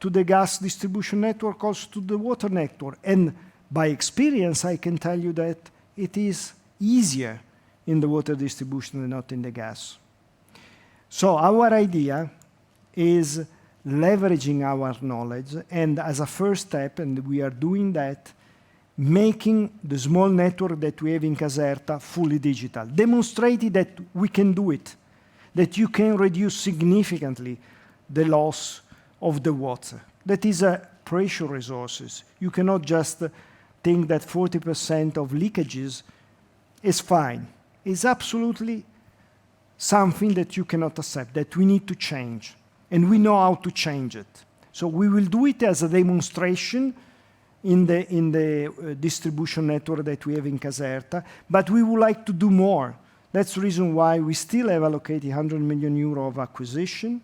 to the gas distribution network, also to the water network? And by experience, I can tell you that it is easier in the water distribution than not in the gas. So our idea is leveraging our knowledge, and as a first step, and we are doing that, making the small network that we have in Caserta fully digital, demonstrating that we can do it, that you can reduce significantly the loss of the water. That is a precious resources. You cannot just think that 40% of leakages is fine. It's absolutely something that you cannot accept, that we need to change. And we know how to change it. So we will do it as a demonstration in the distribution network that we have in Caserta, but we would like to do more. That's the reason why we still have allocated 100 million euro of acquisition.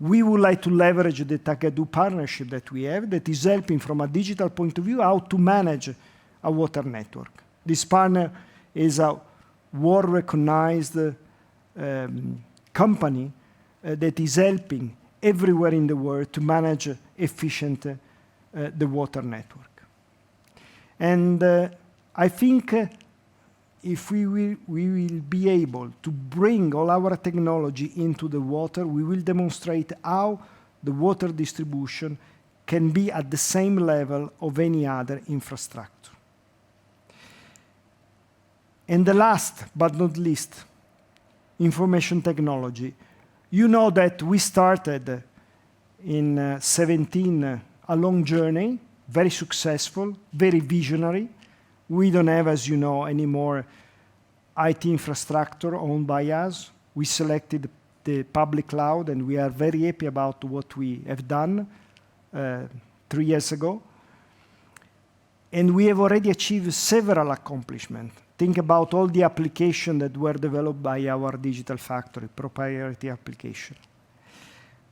We would like to leverage the Takadu partnership that we have that is helping from a digital point of view how to manage a water network. This partner is a world-recognized company that is helping everywhere in the world to manage efficient the water network. And I think if we will be able to bring all our technology into the water, we will demonstrate how the water distribution can be at the same level of any other infrastructure. And the last but not least, information technology. You know that we started in 17 a long journey, very successful, very visionary. We don't have, as you know, any more IT infrastructure owned by us. We selected the public cloud, and we are very happy about what we have done 3 years ago. And we have already achieved several accomplishments. Think about all the applications that were developed by our digital factory, proprietary application.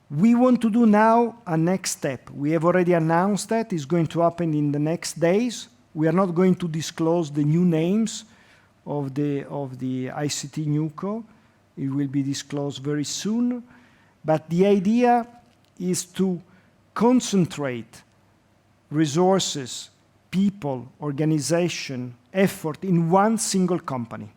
We want to do now a next step. We have already announced that it's going to happen in the next days. We are not going to disclose the new names of the ICT NewCo. It will be disclosed very soon. But the idea is to concentrate resources, people, organization, effort in one single company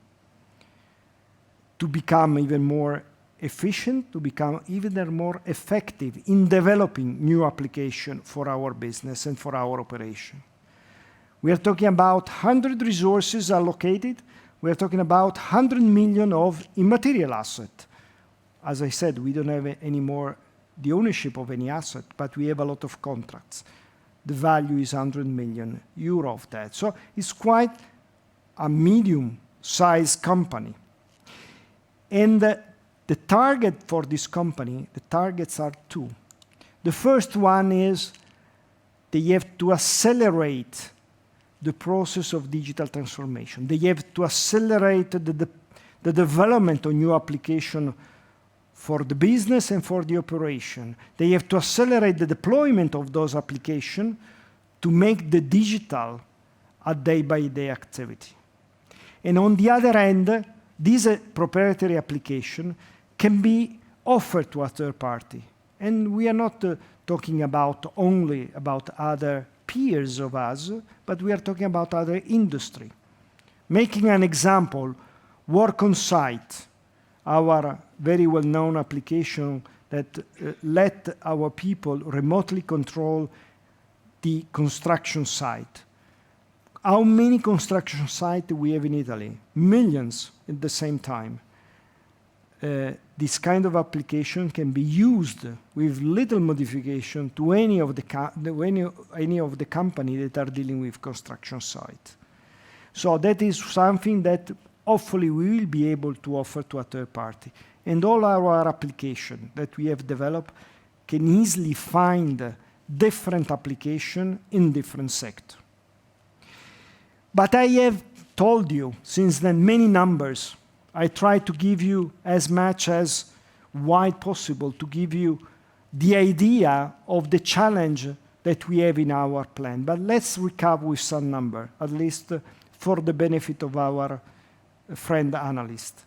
to become even more efficient, to become even more effective in developing new applications for our business and for our operation. We are talking about 100 resources allocated. We are talking about 100 million of immaterial asset. As I said, we don't have any more the ownership of any asset, but we have a lot of contracts. The value is 100 million euro of that. So it's quite a medium-sized company. And the target for this company, the targets are two. The first one is they have to accelerate the process of digital transformation. They have to accelerate the development of new application for the business and for the operation. They have to accelerate the deployment of those applications to make the digital a day-by-day activity. And on the other hand, this proprietary application can be offered to a third party. And we are not talking about only about other peers of us, but we are talking about other industry. Making an example, Work on Site, our very well-known application that let our people remotely control the construction site. How many construction sites we have in Italy? Millions at the same time. This kind of application can be used with little modification to any of the company that are dealing with construction site. So that is something that hopefully we will be able to offer to a third party. And all our application that we have developed can easily find different application in different sectors. But I have told you since then many numbers. I try to give you as much as wide possible to give you the idea of the challenge that we have in our plan. But let's recap with some number, at least for the benefit of our friend analyst.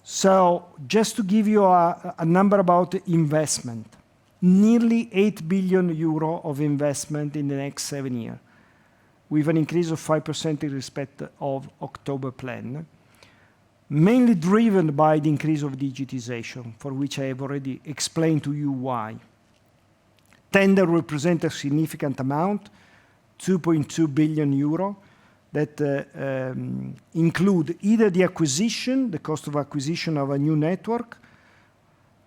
So just to give you a number about investment, nearly 8 billion euro of investment in the next 7 years, with an increase of 5% in respect of October plan, mainly driven by the increase of digitization, for which I have already explained to you why. Tender represent a significant amount, 2.2 billion euro, that include either the acquisition, the cost of acquisition of a new network,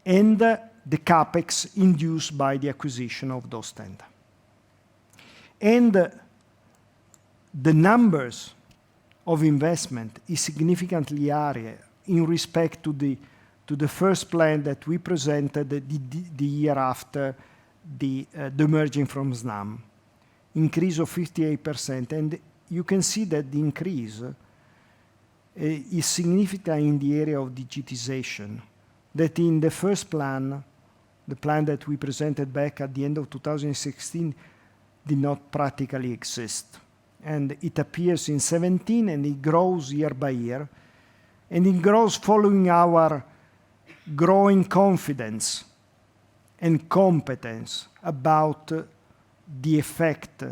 and the capex induced by the acquisition of those tender. And the numbers of investment is significantly higher in respect to the first plan that we presented the year after the merging from Snam, increase of 58%. And you can see that the increase is significant in the area of digitization, that in the first plan, the plan that we presented back at the end of 2016, did not practically exist. And it appears in 17, and it grows year by year. And it grows following our growing confidence and competence about the effect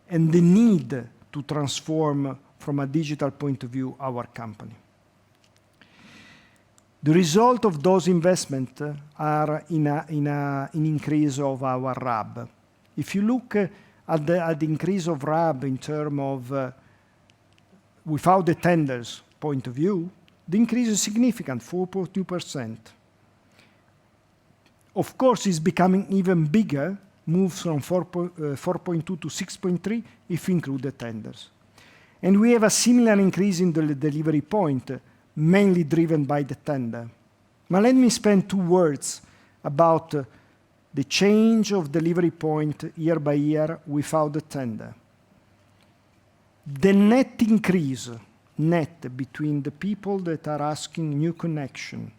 and the need to transform from a digital point of view our company. The result of those investments are in an increase of our RAB. If you look at the increase of RAB in terms of, without the tenders point of view, the increase is significant, 4.2%. Of course, it's becoming even bigger, moves from 4.2 to 6.3 if we include the tenders. And we have a similar increase in the delivery point, mainly driven by the tender. But let me spend 2 words about the change of delivery point year by year without the tender. The net increase, net between the people that are asking new connection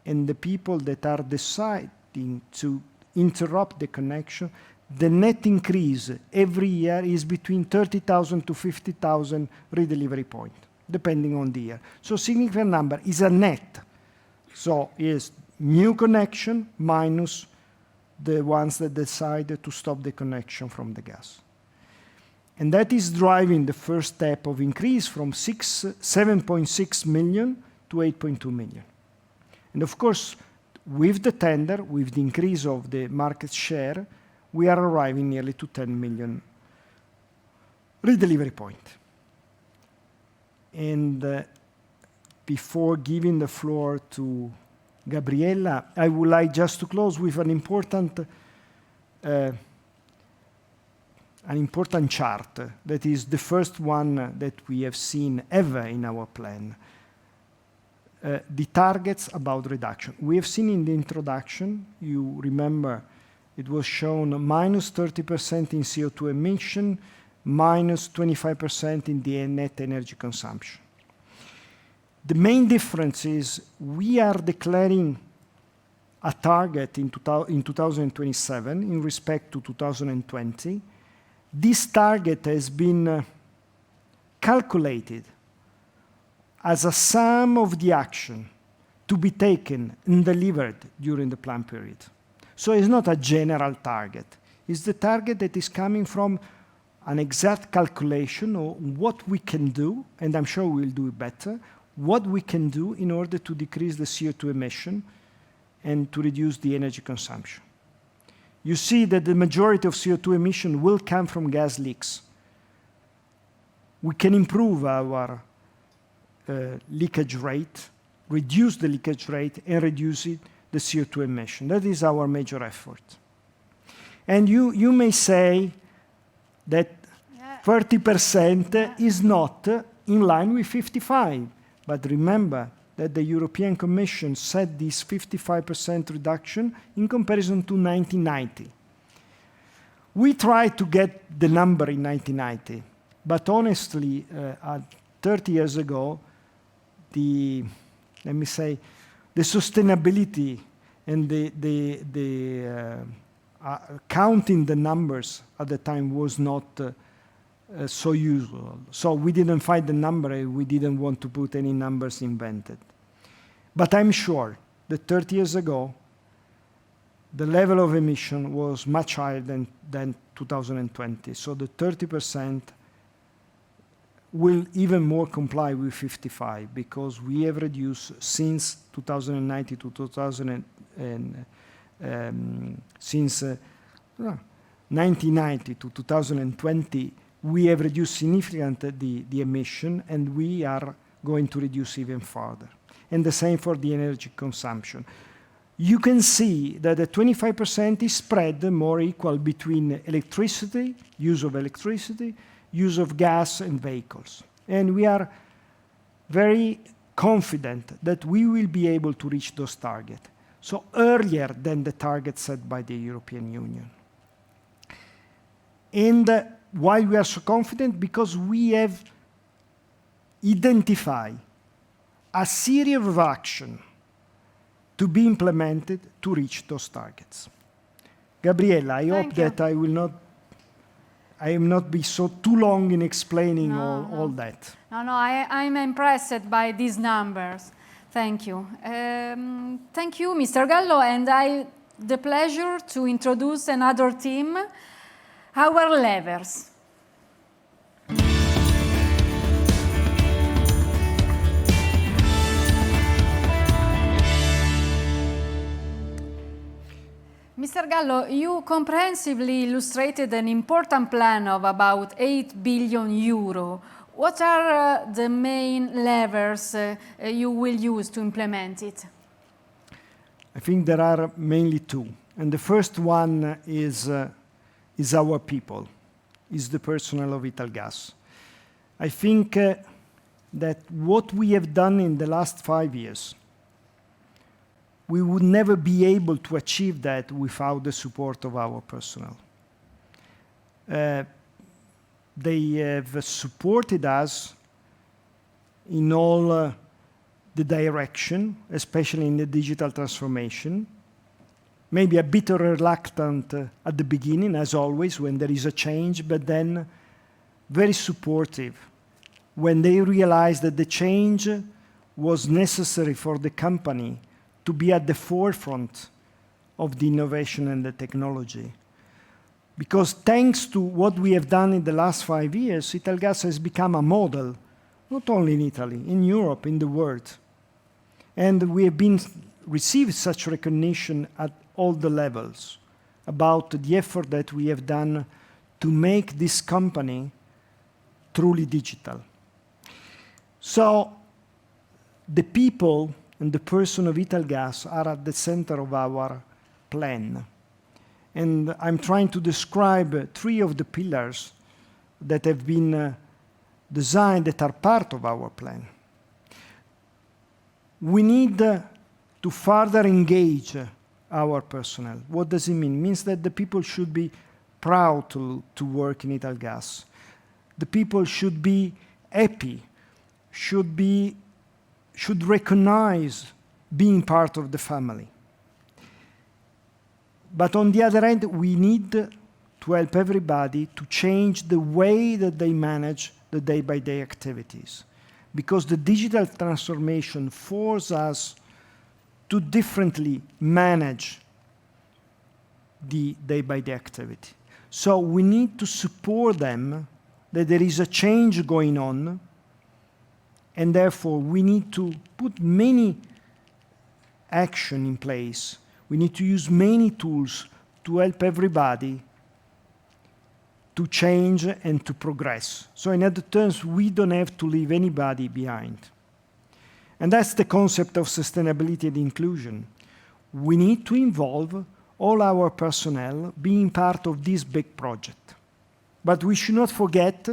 and the people that are deciding to interrupt the connection, the net increase every year is between 30,000 to 50,000 redelivery point, depending on the year. So significant number is a net. So is new connection minus the ones that decided to stop the connection from the gas. And that is driving the first step of increase from 7.6 million to 8.2 million. And of course, with the tender, with the increase of the market share, we are arriving nearly to 10 million redelivery point. And before giving the floor to Gabriella, I would like just to close with an important chart that is the first one that we have seen ever in our plan. The targets about reduction. We have seen in the introduction, you remember, it was shown minus 30% in CO2 emission, minus 25% in the net energy consumption. The main difference is we are declaring a target in 2027 in respect to 2020. This target has been calculated as a sum of the action to be taken and delivered during the plan period. So it's not a general target. It's the target that is coming from an exact calculation of what we can do, and I'm sure we'll do it better, what we can do in order to decrease the CO2 emission and to reduce the energy consumption. You see that the majority of CO2 emission will come from gas leaks. We can improve our leakage rate, reduce the leakage rate, and reduce the CO2 emission. That is our major effort. And you may say that 30% is not in line with 55. But remember that the European Commission set this 55% reduction in comparison to 1990. We tried to get the number in 1990, but honestly, 30 years ago, the sustainability and the counting the numbers at the time was not so usual. So we didn't find the number, and we didn't want to put any numbers invented. But I'm sure that 30 years ago, the level of emission was much higher than 2020. So the 30% will even more comply with 55, because we have reduced since 2090 to 1990 to 2020, we have reduced significantly the emission, and we are going to reduce even further. And the same for the energy consumption. You can see that the 25% is spread more equal between electricity, use of electricity, use of gas and vehicles. And we are very confident that we will be able to reach those targets. So earlier than the target set by the European Union. And why we are so confident? Because we have identified a series of actions to be implemented to reach those targets. Gabriella, I hope that I will not be so too long in explaining all that. No, I'm impressed by these numbers. Thank you. Thank you, Mr. Gallo, and I the pleasure to introduce another team, our levers. Mr. Gallo, you comprehensively illustrated an important plan of about 8 billion euro. What are the main levers you will use to implement it? I think there are mainly two. And the first one is our people, is the personnel of Italgas. I think that what we have done in the last 5 years, we would never be able to achieve that without the support of our personnel. They have supported us in all the direction, especially in the digital transformation. Maybe a bit reluctant at the beginning, as always, when there is a change, but then very supportive when they realized that the change was necessary for the company to be at the forefront of the innovation and the technology. Because thanks to what we have done in the last 5 years, Italgas has become a model, not only in Italy, in Europe, in the world. And we have received such recognition at all the levels about the effort that we have done to make this company truly digital. So the people and the person of Italgas are at the center of our plan. And I'm trying to describe 3 of the pillars that have been designed that are part of our plan. We need to further engage our personnel. What does it mean? It means that the people should be proud to work in Italgas. The people should be happy, should recognize being part of the family. But on the other hand, we need to help everybody to change the way that they manage the day-by-day activities. Because the digital transformation forces us to differently manage the day-by-day activity. So we need to support them that there is a change going on, and therefore we need to put many action in place. We need to use many tools to help everybody to change and to progress. So in other terms, we don't have to leave anybody behind. And that's the concept of sustainability and inclusion. We need to involve all our personnel being part of this big project. But we should not forget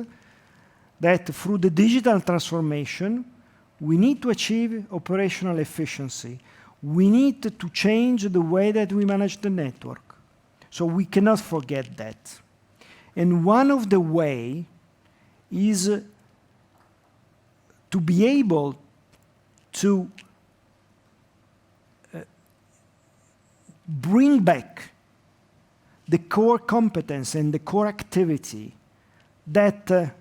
that through the digital transformation, we need to achieve operational efficiency. We need to change the way that we manage the network. So we cannot forget that. And one of the ways is to be able to bring back the core competence and the core activity that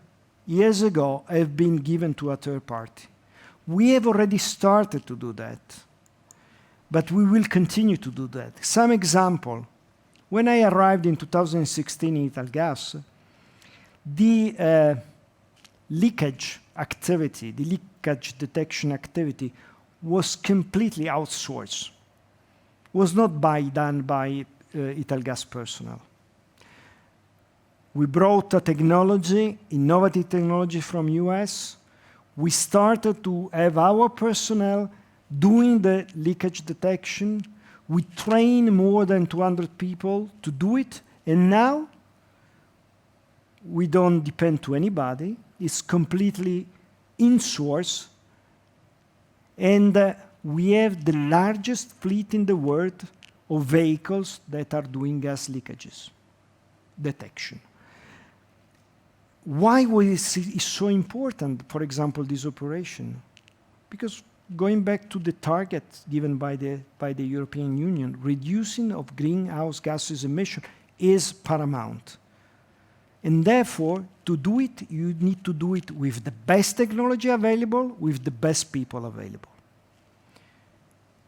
years ago have been given to a third party. We have already started to do that, but we will continue to do that. Some example, when I arrived in 2016 in Italgas, the leakage activity, the leakage detection activity was completely outsourced. Was not done by Italgas personnel. We brought a technology, innovative technology from US. We started to have our personnel doing the leakage detection. We trained more than 200 people to do it. And now we don't depend to anybody. It's completely in-source. And we have the largest fleet in the world of vehicles that are doing gas leakages detection. Why was it so important, for example, this operation? Because going back to the target given by the European Union, reducing of greenhouse gases emission is paramount. And therefore, to do it, you need to do it with the best technology available, with the best people available.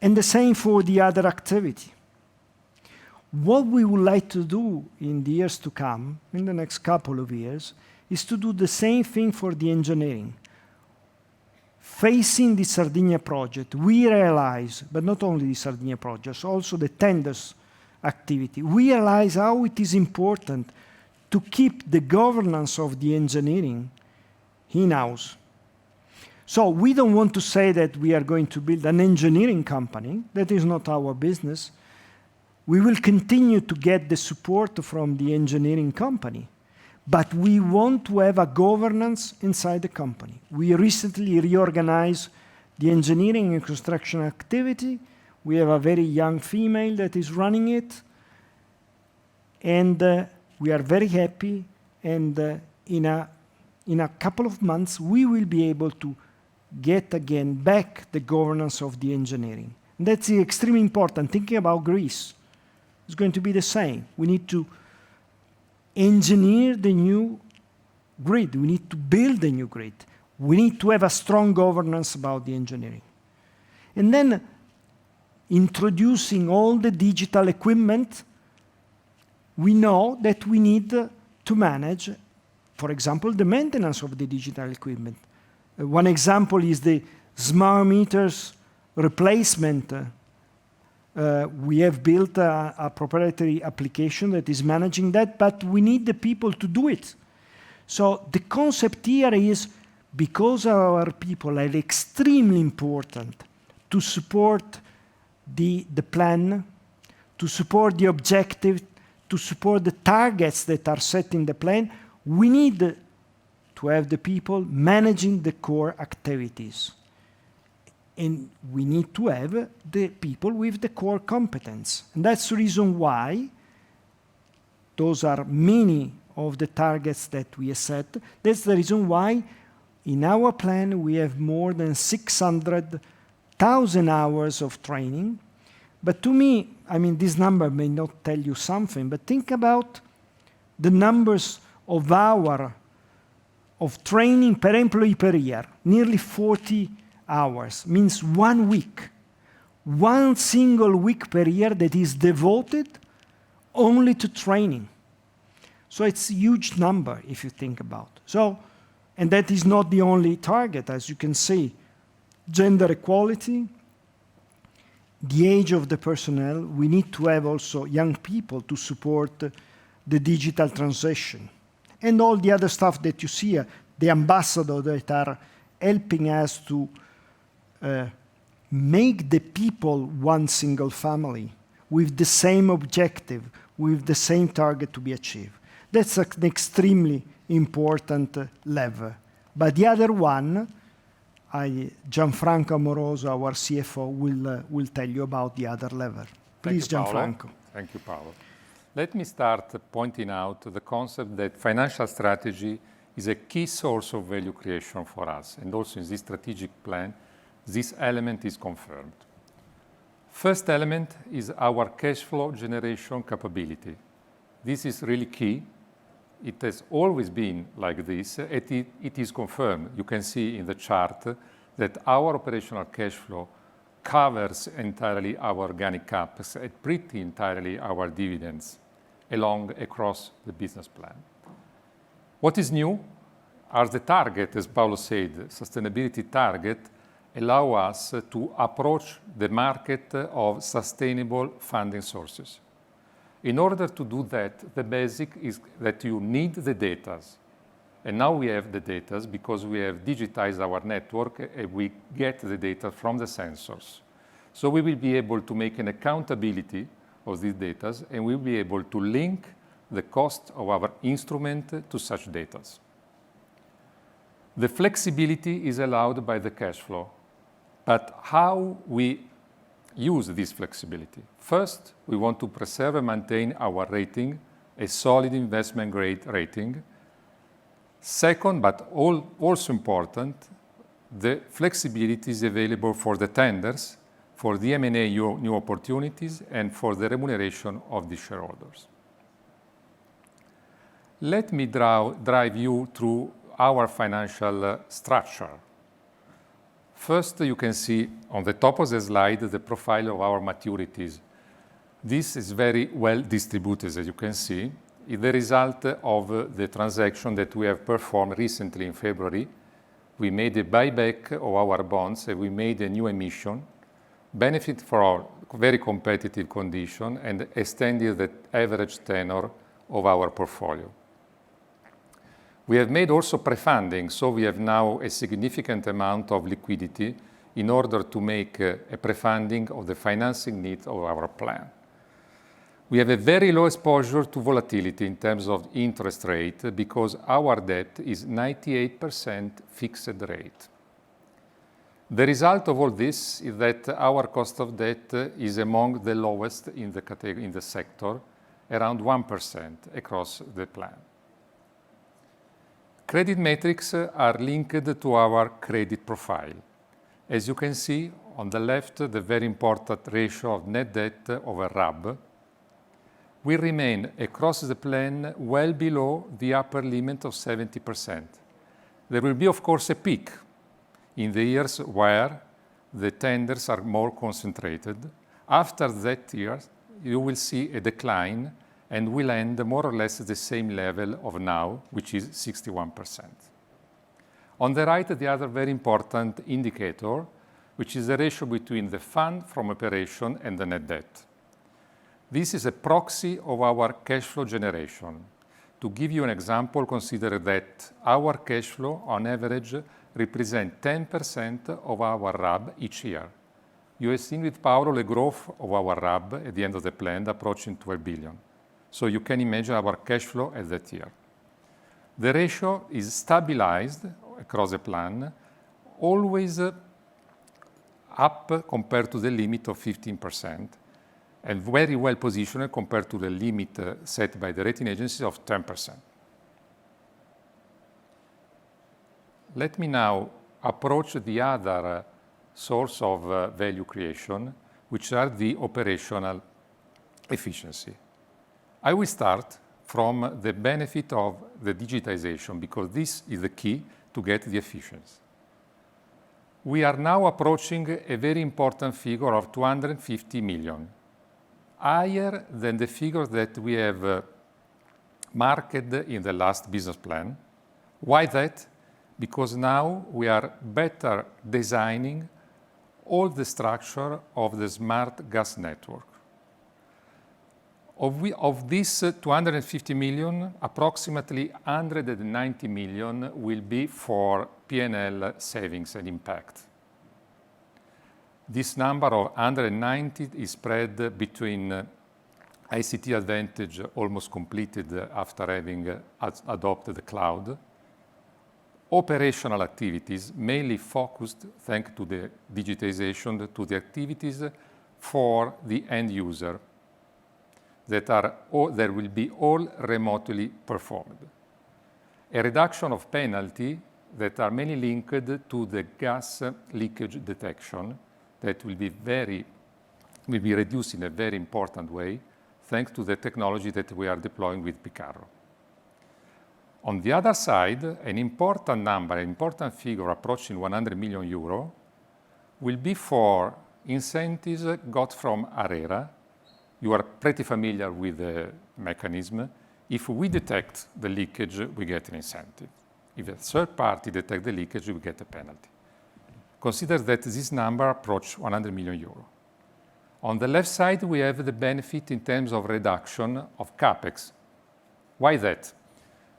And the same for the other activity. What we would like to do in the years to come, in the next couple of years, is to do the same thing for the engineering. Facing the Sardinia project, we realize, but not only the Sardinia project, also the tenders activity, we realize how it is important to keep the governance of the engineering in-house. So we don't want to say that we are going to build an engineering company. That is not our business. We will continue to get the support from the engineering company, but we want to have a governance inside the company. We recently reorganized the engineering and construction activity. We have a very young female that is running it, and we are very happy, and in a couple of months, we will be able to get again back the governance of the engineering. And that's extremely important. Thinking about Greece, it's going to be the same. We need to engineer the new grid. We need to build the new grid. We need to have a strong governance about the engineering. And then introducing all the digital equipment, we know that we need to manage, for example, the maintenance of the digital equipment. One example is the smart meters replacement. We have built a proprietary application that is managing that, but we need the people to do it. So the concept here is, because our people are extremely important to support the plan, to support the objective, to support the targets that are set in the plan, we need to have the people managing the core activities. And we need to have the people with the core competence. And that's the reason why those are many of the targets that we have set. That's the reason why in our plan we have more than 600,000 hours of training. But to me, I mean, this number may not tell you something, but think about the numbers of hours of training per employee per year, nearly 40 hours, means 1 week. One single week per year that is devoted only to training. So it's a huge number if you think about. So, and that is not the only target, as you can see. Gender equality, the age of the personnel, we need to have also young people to support the digital transition. And all the other stuff that you see, the ambassadors that are helping us to make the people one single family with the same objective, with the same target to be achieved. That's an extremely important lever But the other one, Gianfranco Amoroso, our CFO, will tell you about the other level. Please, Gianfranco. Thank you, Paolo. Let me start pointing out the concept that financial strategy is a key source of value creation for us. And also in this strategic plan, this element is confirmed. First element is our cash flow generation capability. This is really key. It has always been like this. It is confirmed. You can see in the chart that our operational cash flow covers entirely our organic CapEx and pretty entirely our dividends across the business plan. What is new are the target, as Paolo said, sustainability target allow us to approach the market of sustainable funding sources. In order to do that, the basic is that you need the data. And now we have the data because we have digitized our network and we get the data from the sensors. So we will be able to make an accountability of these data and we will be able to link the cost of our instrument to such data. The flexibility is allowed by the cash flow, but how we use this flexibility? First, we want to preserve and maintain our rating, a solid investment grade rating. Second, but also important, the flexibility is available for the tenders, for the M&A new opportunities, and for the remuneration of the shareholders. Let me drive you through our financial structure. First, you can see on the top of the slide the profile of our maturities. This is very well distributed, as you can see. It's the result of the transaction that we have performed recently in February. We made a buyback of our bonds and we made a new emission, benefit for our very competitive condition and extended the average tenor of our portfolio. We have made also pre-funding, so we have now a significant amount of liquidity in order to make a pre-funding of the financing needs of our plan. We have a very low exposure to volatility in terms of interest rate because our debt is 98% fixed rate. The result of all this is that our cost of debt is among the lowest in the sector, around 1% across the plan. Credit metrics are linked to our credit profile. As you can see on the left, the very important ratio of net debt over RAB. We remain across the plan well below the upper limit of 70%. There will be, of course, a peak in the years where the tenders are more concentrated. After that year, you will see a decline and will end more or less at the same level of now, which is 61%. On the right, the other very important indicator, which is the ratio between the fund from operation and the net debt. This is a proxy of our cash flow generation. To give you an example, consider that our cash flow on average represents 10% of our RAB each year. You have seen with Paolo the growth of our RAB at the end of the plan approaching 12 billion. So you can imagine our cash flow at that year. The ratio is stabilized across the plan, always up compared to the limit of 15%, and very well positioned compared to the limit set by the rating agencies of 10%. Let me now approach the other source of value creation, which are the operational efficiency. I will start from the benefit of the digitization, because this is the key to get the efficiency. We are now approaching a very important figure of 250 million, higher than the figure that we have marked in the last business plan. Why that? Because now we are better designing all the structure of the smart gas network. Of this 250 million, approximately 190 million will be for P&L savings and impact. This number of 190 is spread between ICT advantage almost completed after having adopted the cloud, operational activities, mainly focused, thanks to the digitization, to the activities for the end user that will be all remotely performed. A reduction of penalty that are mainly linked to the gas leakage detection that will be reduced in a very important way, thanks to the technology that we are deploying with Picarro. On the other side, an important number, an important figure approaching 100 million euro will be for incentives got from ARERA. You are pretty familiar with the mechanism. If we detect the leakage, we get an incentive. If a third party detects the leakage, we get a penalty. Consider that this number approaches 100 million euro. On the left side, we have the benefit in terms of reduction of CapEx. Why that?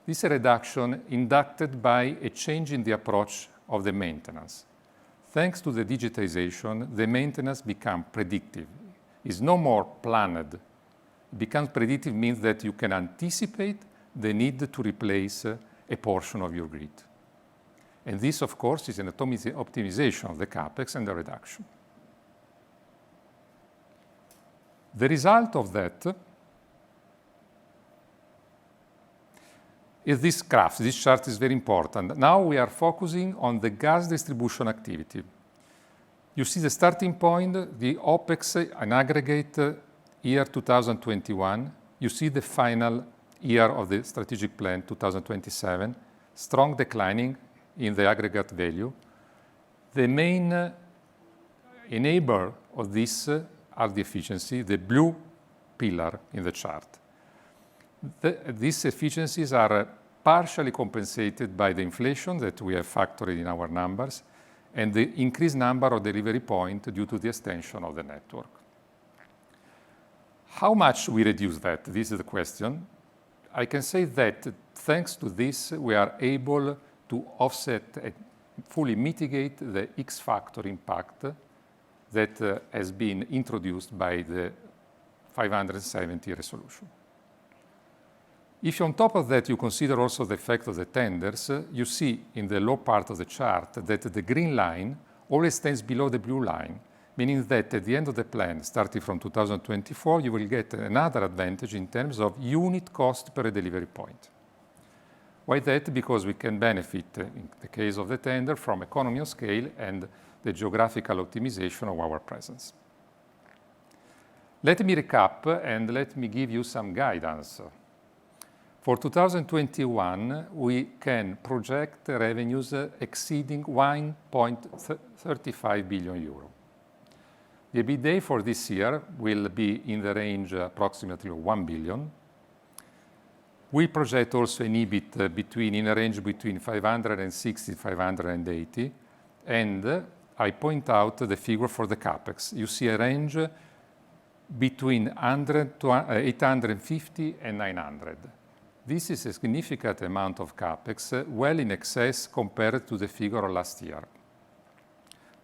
This is a reduction induced by a change in the approach of the maintenance. Thanks to the digitization, the maintenance becomes predictive. It's no more planned. It becomes predictive means that you can anticipate the need to replace a portion of your grid. And this, of course, is an optimization of the CapEx and the reduction. The result of that is this graph. This chart is very important. Now we are focusing on the gas distribution activity. You see the starting point, the OPEX in aggregate year 2021. You see the final year of the strategic plan, 2027, strong declining in the aggregate value. The main enabler of this are the efficiency, the blue pillar in the chart. These efficiencies are partially compensated by the inflation that we have factored in our numbers and the increased number of delivery points due to the extension of the network. How much we reduce that? This is the question. I can say that thanks to this, we are able to offset and fully mitigate the X-factor impact that has been introduced by the 570 resolution. If on top of that you consider also the effect of the tenders, you see in the low part of the chart that the green line always stands below the blue line, meaning that at the end of the plan, starting from 2024, you will get another advantage in terms of unit cost per delivery point. Why that? Because we can benefit, in the case of the tender, from economy of scale and the geographical optimization of our presence. Let me recap and let me give you some guidance. For 2021, we can project revenues exceeding 1.35 billion euro. The EBITDA for this year will be in the range approximately 1 billion. We project also an EBIT in a range between 560 and 580, and I point out the figure for the CapEx. You see a range between 850 and 900. This is a significant amount of CapEx, well in excess compared to the figure of last year.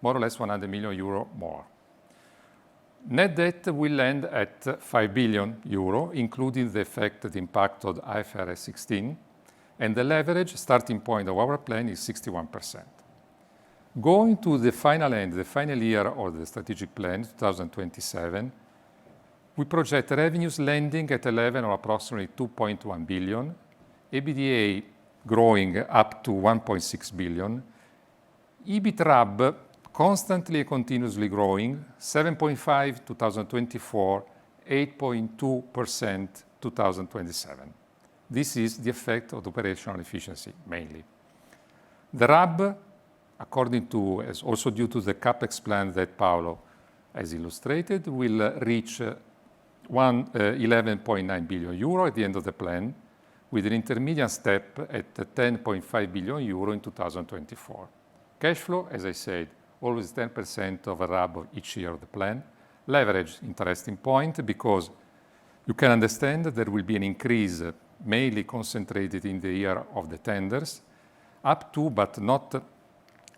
More or less 100 million euro more. Net debt will end at 5 billion euro, including the effective impact of IFRS 16, and the leverage starting point of our plan is 61%. Going to the final end, the final year of the strategic plan, 2027, we project revenues landing at a level of approximately 2.1 billion, EBITDA growing up to 1.6 billion, EBIT RAB constantly and continuously growing, 7.5 2024, 8.2% 2027. This is the effect of the operational efficiency, mainly. The RAB, according to, as also due to the CapEx plan that Paolo has illustrated, will reach 11.9 billion euro at the end of the plan, with an intermediate step at 10.5 billion euro in 2024. Cash flow, as I said, always 10% of a RAB of each year of the plan. Leverage, interesting point, because you can understand that there will be an increase mainly concentrated in the year of the tenders, up to, but not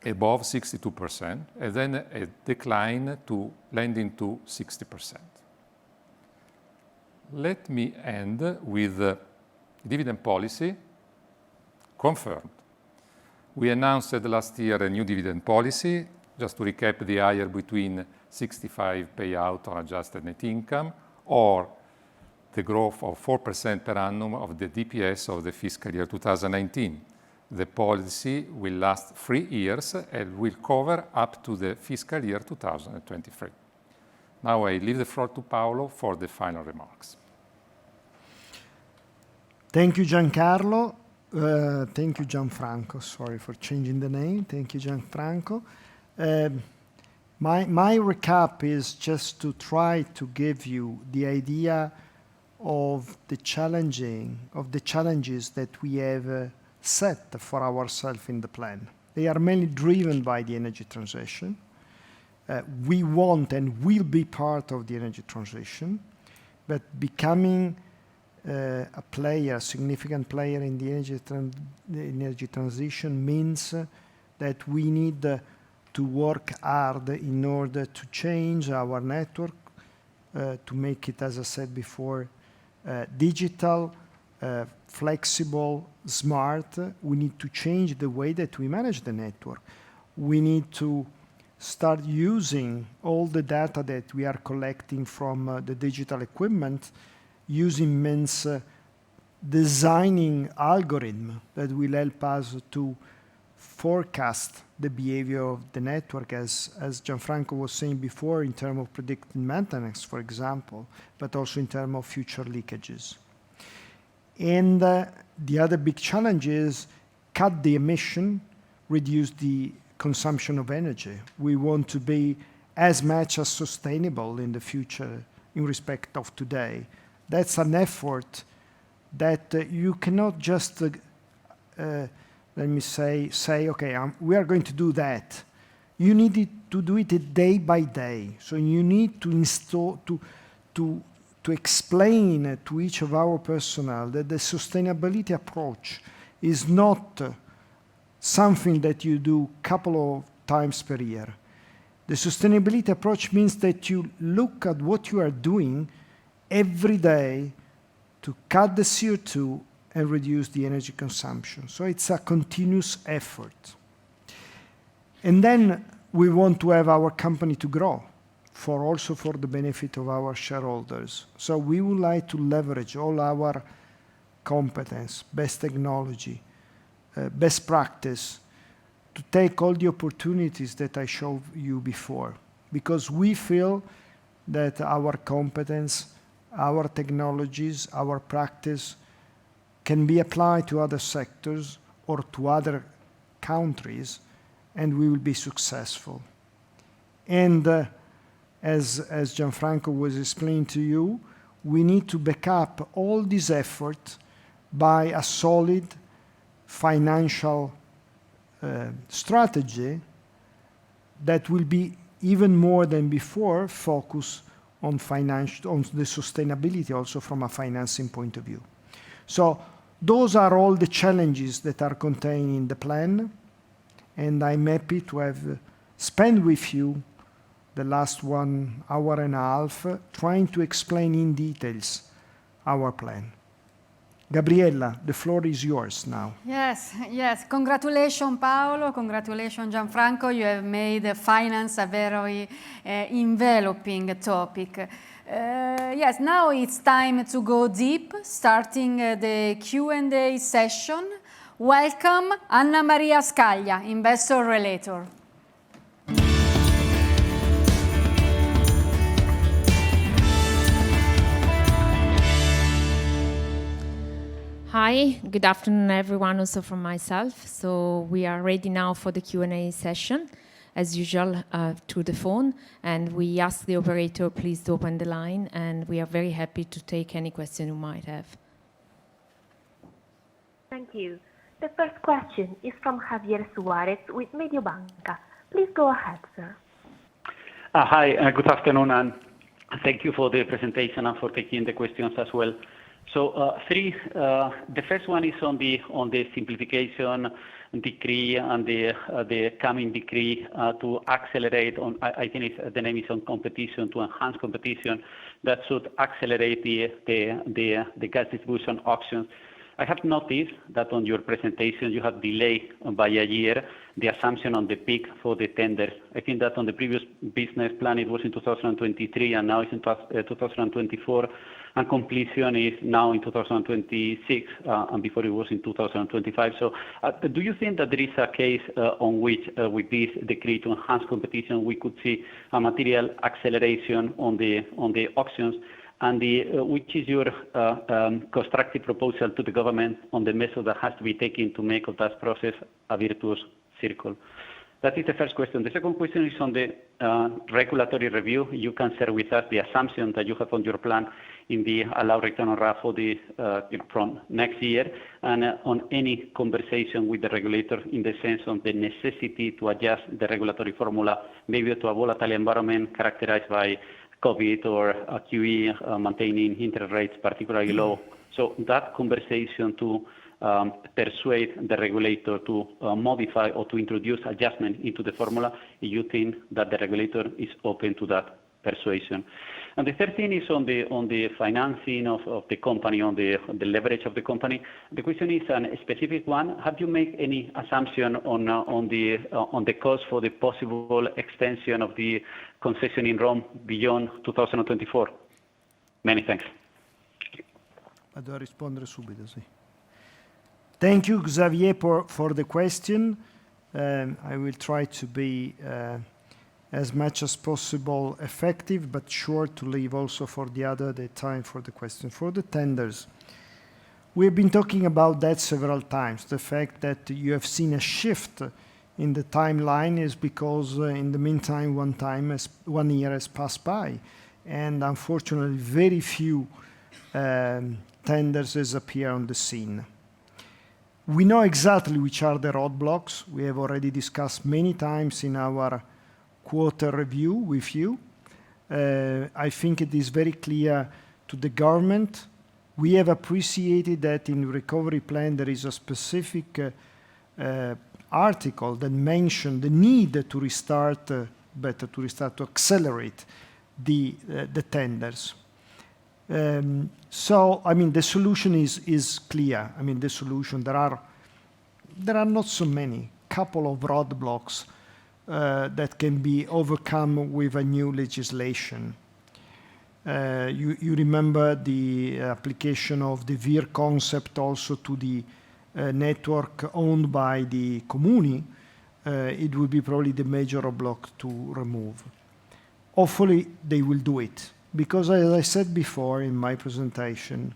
above 62%, and then a decline to landing to 60%. Let me end with dividend policy confirmed. We announced last year a new dividend policy. Just to recap, the higher between 65 payout on adjusted net income, or the growth of 4% per annum of the DPS of the fiscal year 2019. The policy will last 3 years and will cover up to the fiscal year 2023. Now I leave the floor to Paolo for the final remarks. Thank you, Giancarlo. Thank you, Gianfranco. Sorry for changing the name. Thank you, Gianfranco. My recap is just to try to give you the idea of the challenges that we have set for ourselves in the plan. They are mainly driven by the energy transition. We want and will be part of the energy transition, but becoming a significant player in the energy transition means that we need to work hard in order to change our network, to make it, as I said before, digital, flexible, smart. We need to change the way that we manage the network. We need to start using all the data that we are collecting from the digital equipment. Using means designing algorithm that will help us to forecast the behavior of the network, as Gianfranco was saying before, in terms of predictive maintenance, for example, but also in terms of future leakages. And the other big challenge is cut the emission, reduce the consumption of energy. We want to be as much as sustainable in the future in respect of today. That's an effort that you cannot just, let me say, okay, we are going to do that. You need to do it day by day. So you need to explain to each of our personnel that the sustainability approach is not something that you do a couple of times per year. The sustainability approach means that you look at what you are doing every day to cut the CO2 and reduce the energy consumption. So it's a continuous effort. And then we want to have our company to grow, also for the benefit of our shareholders. So we would like to leverage all our competence, best technology, best practice, to take all the opportunities that I showed you before, because we feel that our competence, our technologies, our practice can be applied to other sectors or to other countries, and we will be successful. And as Gianfranco was explaining to you, we need to back up all this effort by a solid financial strategy that will be even more than before focused on the sustainability also from a financing point of view. So those are all the challenges that are contained in the plan, and I'm happy to have spent with you the last 1 hour and a half trying to explain in details our plan. Gabriella, the floor is yours now. Yes. Congratulations, Paolo. Congratulations, Gianfranco. You have made finance a very enveloping topic. Yes, now it's time to go deep, starting the Q&A session. Welcome, Anna Maria Scaglia, Investor Relator. Hi, good afternoon everyone, also from myself. So we are ready now for the Q&A session, as usual, through the phone. And we ask the operator please to open the line, and we are very happy to take any question you might have. Thank you. The first question is from Javier Suarez with Mediobanca. Please go ahead, sir. Hi, good afternoon, and thank you for the presentation and for taking the questions as well. So the first one is on the simplification decree and the coming decree to accelerate on, I think the name is on competition, to enhance competition, that should accelerate the gas distribution auctions. I have noticed that on your presentation you have delayed by a year the assumption on the peak for the tenders. I think that on the previous business plan it was in 2023 and now it's in 2024, and completion is now in 2026 and before it was in 2025. So do you think that there is a case on which with this decree to enhance competition we could see a material acceleration on the auctions? And which is your constructive proposal to the government on the method that has to be taken to make of that process a virtuous circle? That is the first question. The second question is on the regulatory review. You can share with us the assumption that you have on your plan in the allowed return on RAB for the from next year, and on any conversation with the regulator in the sense of the necessity to adjust the regulatory formula, maybe to a volatile environment characterized by COVID or a QE maintaining interest rates particularly low. So that conversation to persuade the regulator to modify or to introduce adjustment into the formula, you think that the regulator is open to that persuasion? And the third thing is on the financing of the company, on the leverage of the company. The question is a specific one. Have you made any assumption on the cost for the possible extension of the concession in Rome beyond 2024? Many thanks. Vado a rispondere subito, sì. Thank you, Xavier, for the question. I will try to be as much as possible effective, but sure to leave also for the time for the question. For the tenders, we have been talking about that several times. The fact that you have seen a shift in the timeline is because in the meantime, 1 year has passed by, and unfortunately, very few tenders has appeared on the scene. We know exactly which are the roadblocks. We have already discussed many times in our quarter review with you. I think it is very clear to the government. We have appreciated that in the recovery plan there is a specific article that mentioned the need to restart, to accelerate the tenders. So, I mean, the solution is clear. I mean, the solution, there are not so many, couple of roadblocks that can be overcome with a new legislation. You remember the application of the VIR concept also to the network owned by the comuni. It would be probably the major roadblock to remove. Hopefully they will do it, because as I said before in my presentation,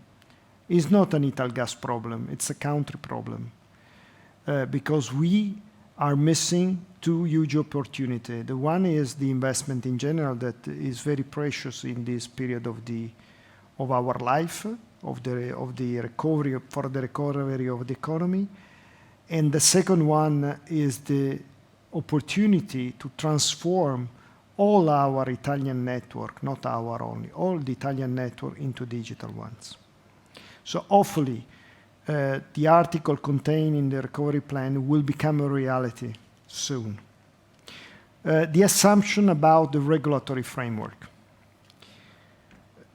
it's not an Italgas problem, it's a country problem. Because we are missing two huge opportunities. The one is the investment in general that is very precious in this period of our life, of the recovery, for the recovery of the economy. And the second one is the opportunity to transform all our Italian network, not our only, all the Italian network into digital ones. So hopefully the article contained in the recovery plan will become a reality soon. The assumption about the regulatory framework.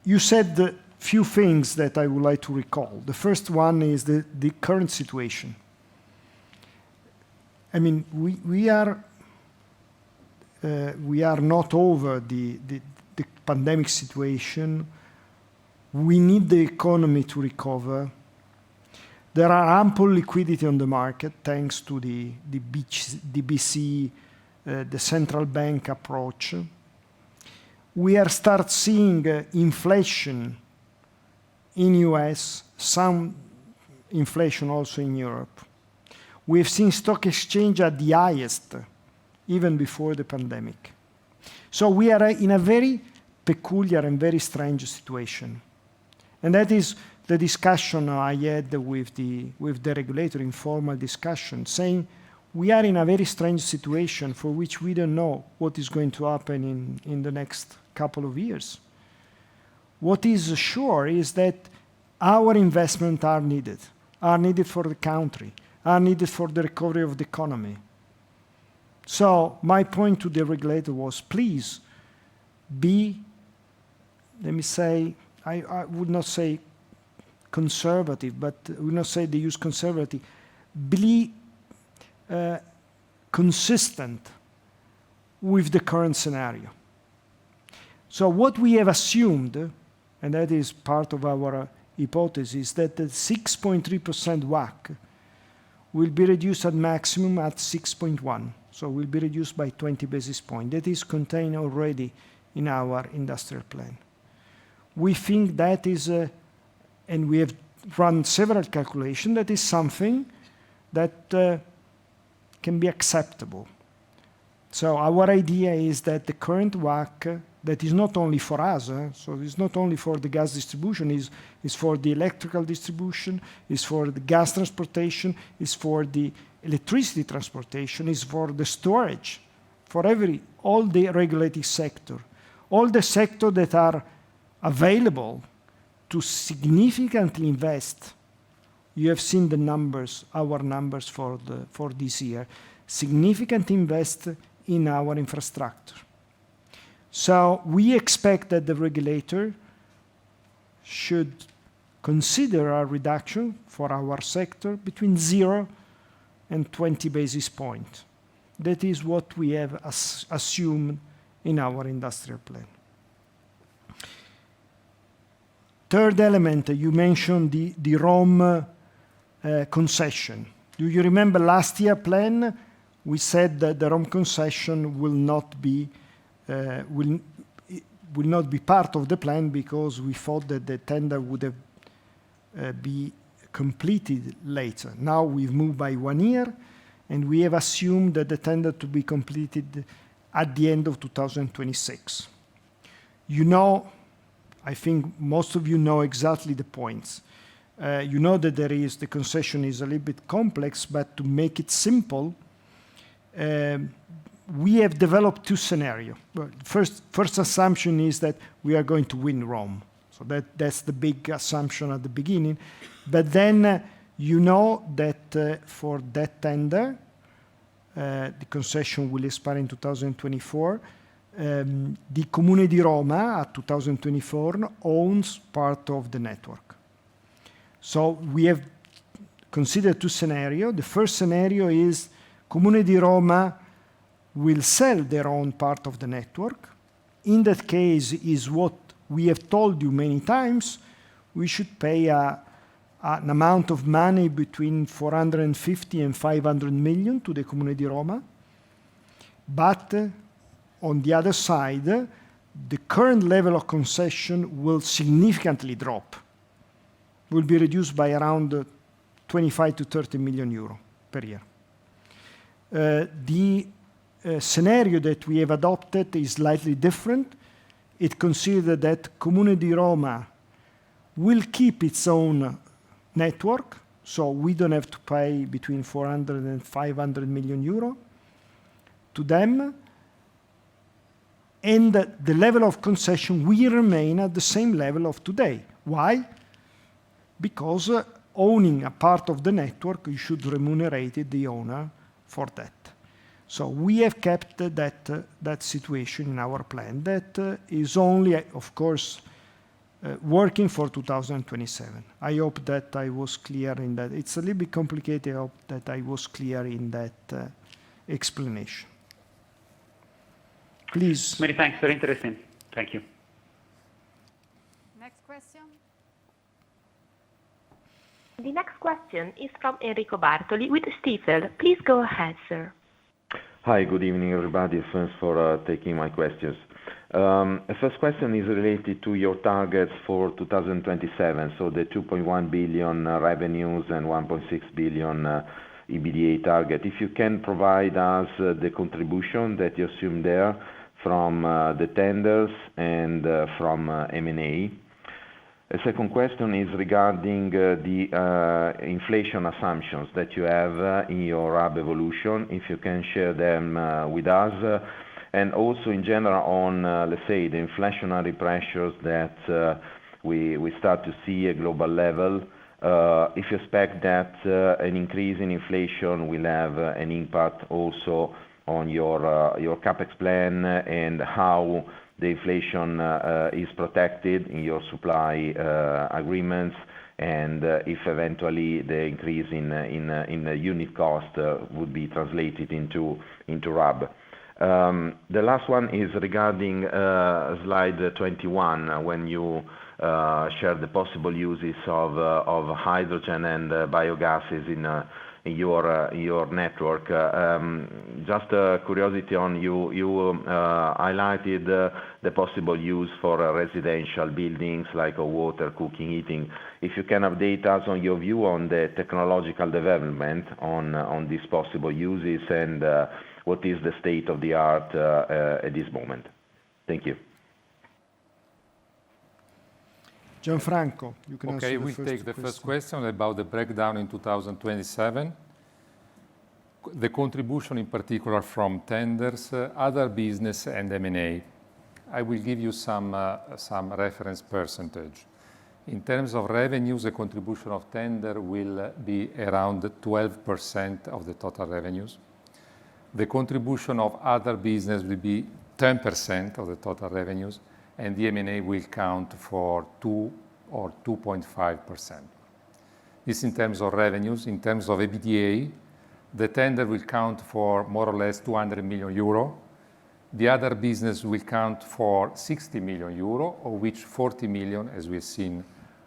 You said a few things that I would like to recall. The first one is the current situation. I mean, we are not over the pandemic situation. We need the economy to recover. There are ample liquidity on the market thanks to the BC, the central bank approach. We are start seeing inflation in US, some inflation also in Europe. We've seen stock exchange at the highest, even before the pandemic. So we are in a very peculiar and very strange situation. And that is the discussion I had with the regulator, informal discussion, saying we are in a very strange situation for which we don't know what is going to happen in the next couple of years. What is sure is that our investments are needed for the country, are needed for the recovery of the economy. So my point to the regulator was, please be, let me say, I would not say conservative, but we not say they use conservative, be consistent with the current scenario. So what we have assumed, and that is part of our hypothesis, that the 6.3% WACC will be reduced at maximum at 6.1. So will be reduced by 20 basis points. That is contained already in our industrial plan. We think that is, and we have run several calculations, that is something that can be acceptable. So our idea is that the current WACC, that is not only for us, so it's not only for the gas distribution, is for the electrical distribution, is for the gas transportation, is for the electricity transportation, is for the storage, for all the regulated sector, all the sectors that are available to significantly invest. You have seen the numbers, our numbers for this year, significant invest in our infrastructure. So we expect that the regulator should consider a reduction for our sector between 0 and 20 basis points. That is what we have assumed in our industrial plan. Third element, you mentioned the Rome concession. Do you remember last year plan? We said that the Rome concession will not be part of the plan because we thought that the tender would have be completed later. Now we've moved by 1 year, and we have assumed that the tender to be completed at the end of 2026. You know, I think most of you know exactly the points. You know that the concession is a little bit complex, but to make it simple, we have developed two scenarios. Well, first assumption is that we are going to win Rome. So that's the big assumption at the beginning. But then you know that for that tender, the concession will expire in 2024. The Comune di Roma at 2024 owns part of the network. So we have considered two scenarios. The first scenario is Comune di Roma will sell their own part of the network. In that case is what we have told you many times, we should pay an amount of money between 450 and 500 million to the Comune di Roma. But on the other side, the current level of concession will significantly drop, will be reduced by around 25 to 30 million euro per year. The scenario that we have adopted is slightly different. It considers that Comune di Roma will keep its own network, so we don't have to pay between 400 and 500 million euro to them, and the level of concession will remain at the same level of today. Why? Because owning a part of the network, you should remunerate the owner for that. So we have kept that situation in our plan. That is only, of course, working for 2027. I hope that I was clear in that. It's a little bit complicated. I hope that I was clear in that explanation. Please. Many thanks. Very interesting. Thank you. Next question. The next question is from Enrico Bartoli with Stifel. Please go ahead, sir. Hi, good evening, everybody. Thanks for taking my questions. The first question is related to your targets for 2027, so the 2.1 billion revenues and 1.6 billion EBITDA target. If you can provide us the contribution that you assume there from the tenders and from M&A. A second question is regarding the inflation assumptions that you have in your RAB evolution, if you can share them with us, and also in general on, let's say, the inflationary pressures that we start to see at global level. If you expect that an increase in inflation will have an impact also on your capex plan, and how the inflation is protected in your supply agreements, and if eventually the increase in the unit cost would be translated into RAB. The last one is regarding slide 21, when you share the possible uses of hydrogen and biogases in your network. Just curiosity on you highlighted the possible use for residential buildings like water, cooking, heating. If you can update us on your view on the technological development on these possible uses and what is the state of the art at this moment. Thank you. Gianfranco, you can answer Okay, the we'll first take the question. first question about the breakdown in 2027. The contribution in particular from tenders, other business and M&A. I will give you some reference percentage. In terms of revenues, the contribution of tender will be around 12% of the total revenues. The contribution of other business will be 10% of the total revenues, and the M&A will count for 2 or 2.5%. This in terms of revenues. In terms of EBITDA, the tender will count for more or less 200 million euro. The other business will count for 60 million euro, of which 40 million, as we've seen,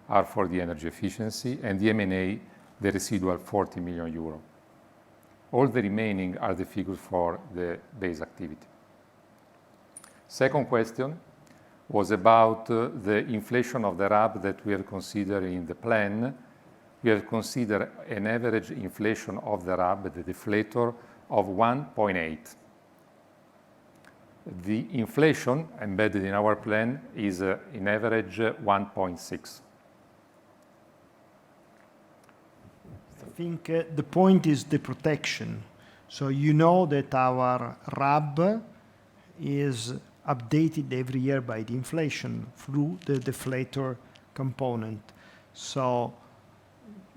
are for the energy efficiency, and the M&A, the residual 40 million euro. All the remaining are the figures for the base activity. Second question was about the inflation of the RAB that we have considered in the plan. We have considered an average inflation of the RAB, the deflator, of 1.8. The inflation embedded in our plan is in average 1.6. I think the point is the protection. So you know that our RAB is updated every year by the inflation through the deflator component. So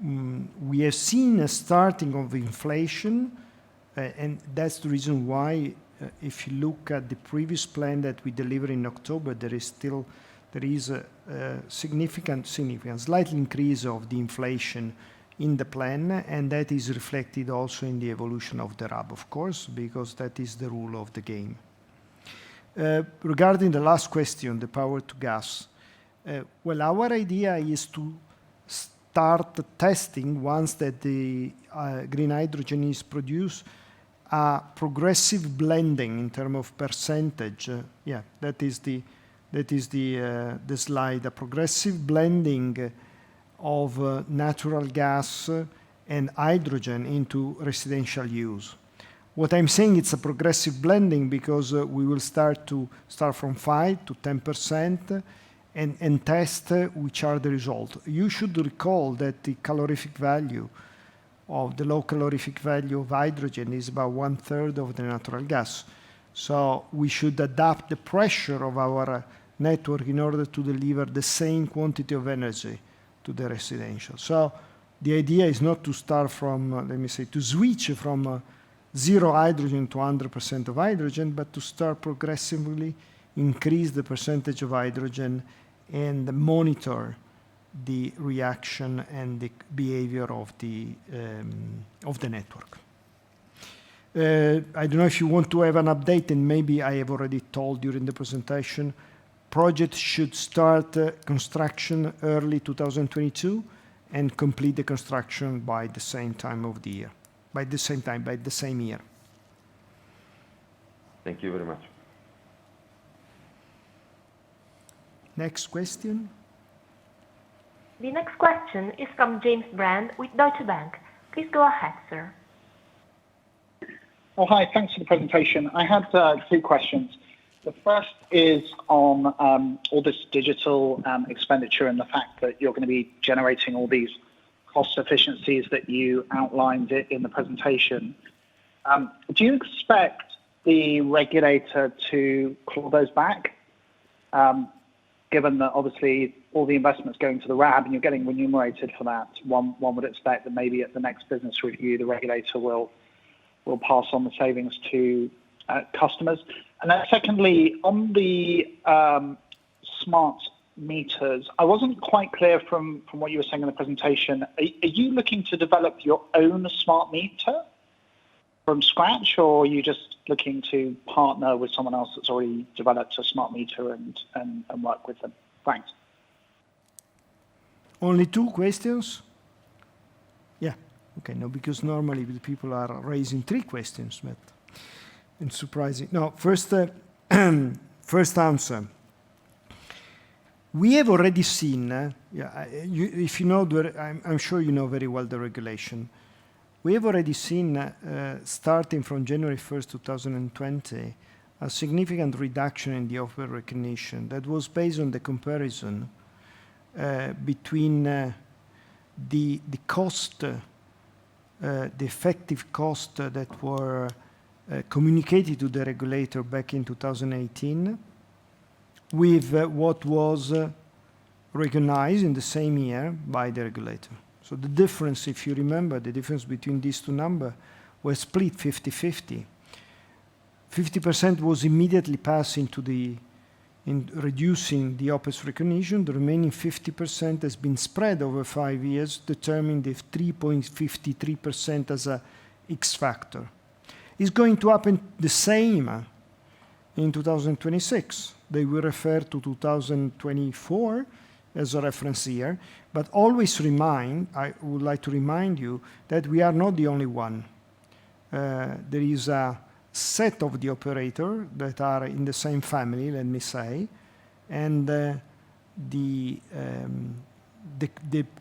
we have seen a starting of inflation, and that's the reason why if you look at the previous plan that we delivered in October, there is a significant, slight increase of the inflation in the plan, and that is reflected also in the evolution of the RAB, of course, because that is the rule of the game. Regarding the last question, the power to gas, well, our idea is to start testing once that the green hydrogen is produced, progressive blending in terms of percentage. That is the slide. A progressive blending of natural gas and hydrogen into residential use. What I'm saying, it's a progressive blending because we will start from 5 to 10% and test which are the results. You should recall that the calorific value of the low calorific value of hydrogen is about 1/3 of the natural gas. So we should adapt the pressure of our network in order to deliver the same quantity of energy to the residential. So the idea is not to start from, to switch from zero hydrogen to 100% of hydrogen, but to start progressively increase the percentage of hydrogen and monitor the reaction and the behavior of the network. I don't know if you want to have an update, and maybe I have already told during the presentation, project should start construction early 2022 and complete the construction by the same time of the year. By the same year. Thank you very much. Next question. The next question is from James Brand with Deutsche Bank. Please go ahead, sir. Oh, hi. Thanks for the presentation. I had 2 questions. The first is on all this digital expenditure and the fact that you're going to be generating all these cost efficiencies that you outlined in the presentation. Do you expect the regulator to claw those back? Given that obviously all the investments going to the RAB and you're getting remunerated for that, one would expect that maybe at the next business review, the regulator will pass on the savings to customers. And then secondly, on the smart meters. I wasn't quite clear from what you were saying in the presentation. Are you looking to develop your own smart meter from scratch, or are you just looking to partner with someone else that's already developed a smart meter and work with them? Thanks. Only 2 questions? Yeah. Okay, no, because normally the people are raising 3 questions, but it's surprising. No, first answer. We have already seen, if you know, I'm sure you know very well the regulation. We have already seen, starting from January 1st, 2020, a significant reduction in the offer recognition that was based on the comparison between the cost, the effective cost that were communicated to the regulator back in 2018 with what was recognized in the same year by the regulator. So the difference, if you remember, the difference between these 2 numbers was split 50-50. 50% was immediately passed in reducing the OPEX recognition. The remaining 50% has been spread over 5 years, determining the 3.53% as a X factor. It's going to happen the same in 2026. They will refer to 2024 as a reference year, but always I would like to remind you that we are not the only one. There is a set of the operator that are in the same family, let me say, and the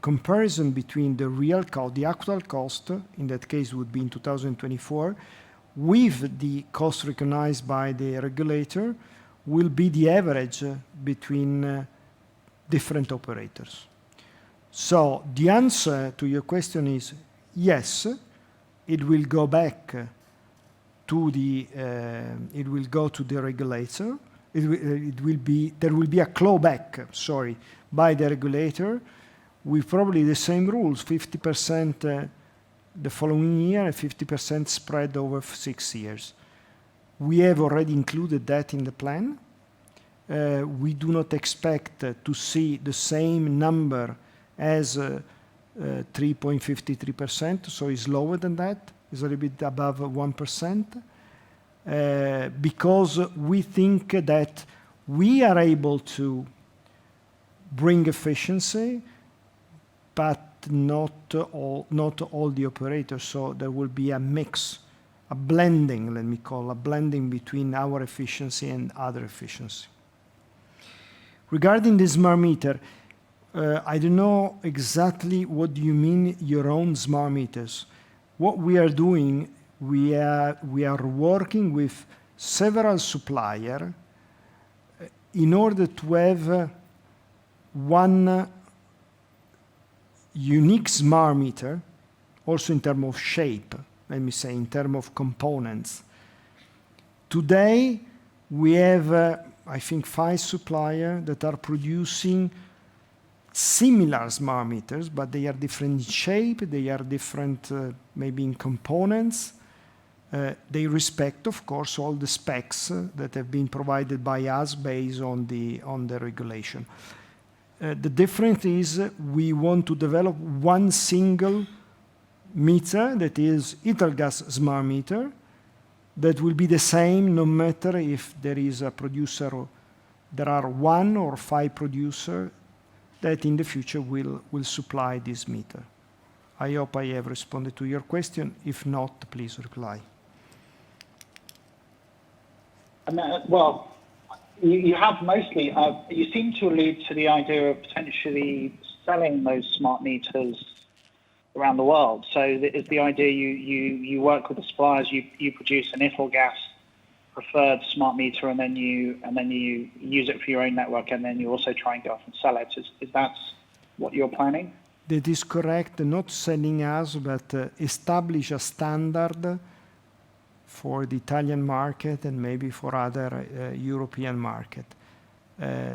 comparison between the real cost, the actual cost, in that case would be in 2024, with the cost recognized by the regulator will be the average between different operators. So the answer to your question is yes, it will go back to the, it will go to the regulator. There will be a clawback, by the regulator with probably the same rules, 50% the following year and 50% spread over 6 years. We have already included that in the plan. We do not expect to see the same number as 3.53%, so it's lower than that. It's a little bit above 1%, because we think that we are able to bring efficiency, but not all the operators. So there will be a mix, a blending, let me call a blending between our efficiency and other efficiency. Regarding the smart meter, I don't know exactly what you mean your own smart meters. What we are doing, we are working with several suppliers in order to have one unique smart meter, also in terms of shape, let me say, in terms of components. Today, we have, I think, 5 suppliers that are producing similar smart meters, but they are different in shape, they are different maybe in components. They respect, of course, all the specs that have been provided by us based on the regulation. The difference is we want to develop one single meter that is Italgas smart meter that will be the same no matter if there is a producer or there are 1 or 5 producers that in the future will supply this meter. I hope I have responded to your question. If not, please reply. Well, you have mostly, you seem to allude to the idea of potentially selling those smart meters around the world. So is the idea you work with the suppliers, you produce an Italgas preferred smart meter, and then you use it for your own network, and then you also try and go off and sell it. Is that what you're planning? That is correct. Not selling us, but establish a standard for the Italian market and maybe for other European market.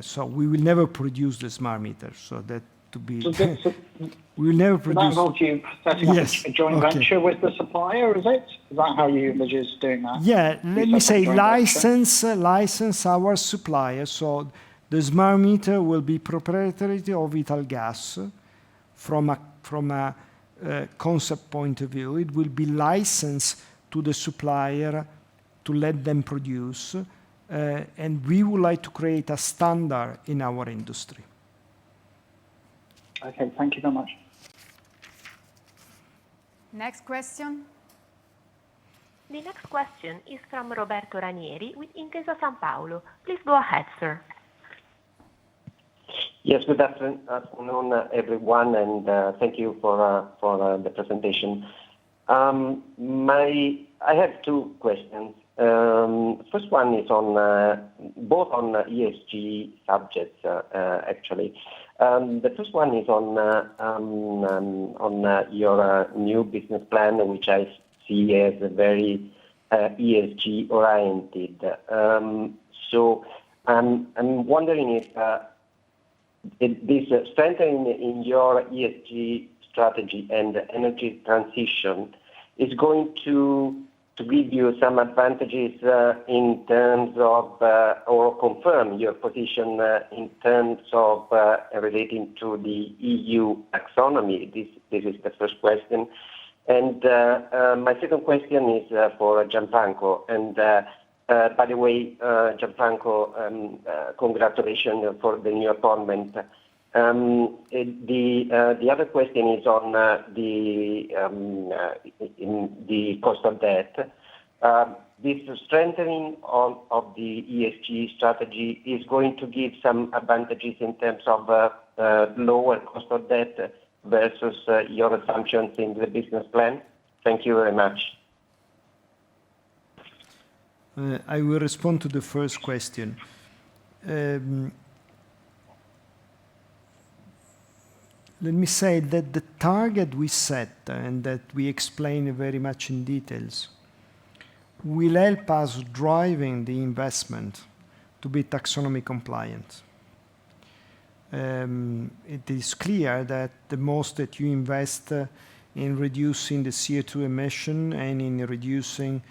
So we will never produce the smart meter. So that to be, we will never produce. That involves you setting up a joint venture with the supplier, is it? Is that how you envisage doing that? Yeah, let me say license our suppliers. So The smart meter will be proprietary of Italgas from a concept point of view. It will be licensed to the supplier to let them produce, and we would like to create a standard in our industry. Okay, thank you very much. Next question. The next question is from Roberto Ranieri with Intesa Sanpaolo. Please go ahead, sir. Yes, good afternoon, everyone, and thank you for the presentation. I have two questions. First one is on both on ESG subjects, actually. The first one is on your new business plan, which I see as very ESG oriented. So I'm wondering if this strengthening in your ESG strategy and energy transition is going to give you some advantages in terms of, or confirm your position in terms of relating to the EU taxonomy. This is the first question. And my second question is for Gianfranco. And by the way, Gianfranco, congratulations for the new appointment. The other question is on the cost of debt. This strengthening of the ESG strategy is going to give some advantages in terms of lower cost of debt versus your assumptions in the business plan. Thank you very much. I will respond to the first question. Let me say that the target we set and that we explain very much in details will help us driving the investment to be taxonomy compliant. It is clear that the most that you invest in reducing the CO2 emission and in reducing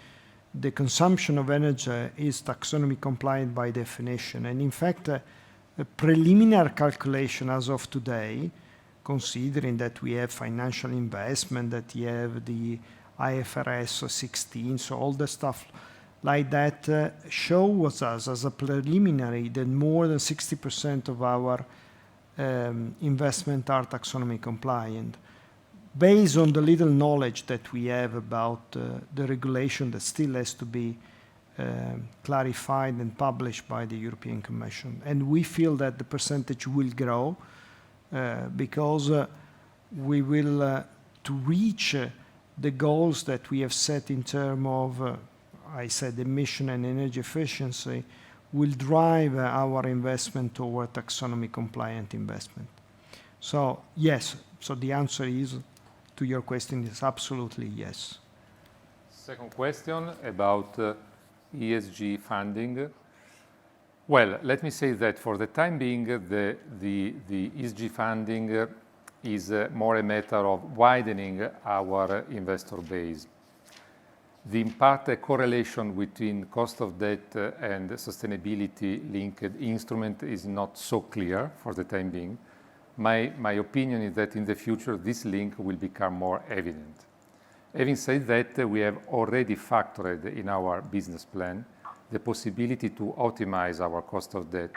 the consumption of energy is taxonomy compliant by definition. And in fact, a preliminary calculation as of today, considering that we have financial investment, that you have the IFRS 16, so all the stuff like that shows us as a preliminary that more than 60% of our investment are taxonomy compliant. Based on the little knowledge that we have about the regulation that still has to be clarified and published by the European Commission. And we feel that the percentage will grow because we will, to reach the goals that we have set in terms of, I said, emission and energy efficiency, will drive our investment toward taxonomy compliant investment. So yes, so the answer is to your question is absolutely yes. Second question about ESG funding. Well, let me say that for the time being, the ESG funding is more a matter of widening our investor base. The impact correlation between cost of debt and sustainability-linked instrument is not so clear for the time being. My opinion is that in the future, this link will become more evident. Having said that, we have already factored in our business plan the possibility to optimize our cost of debt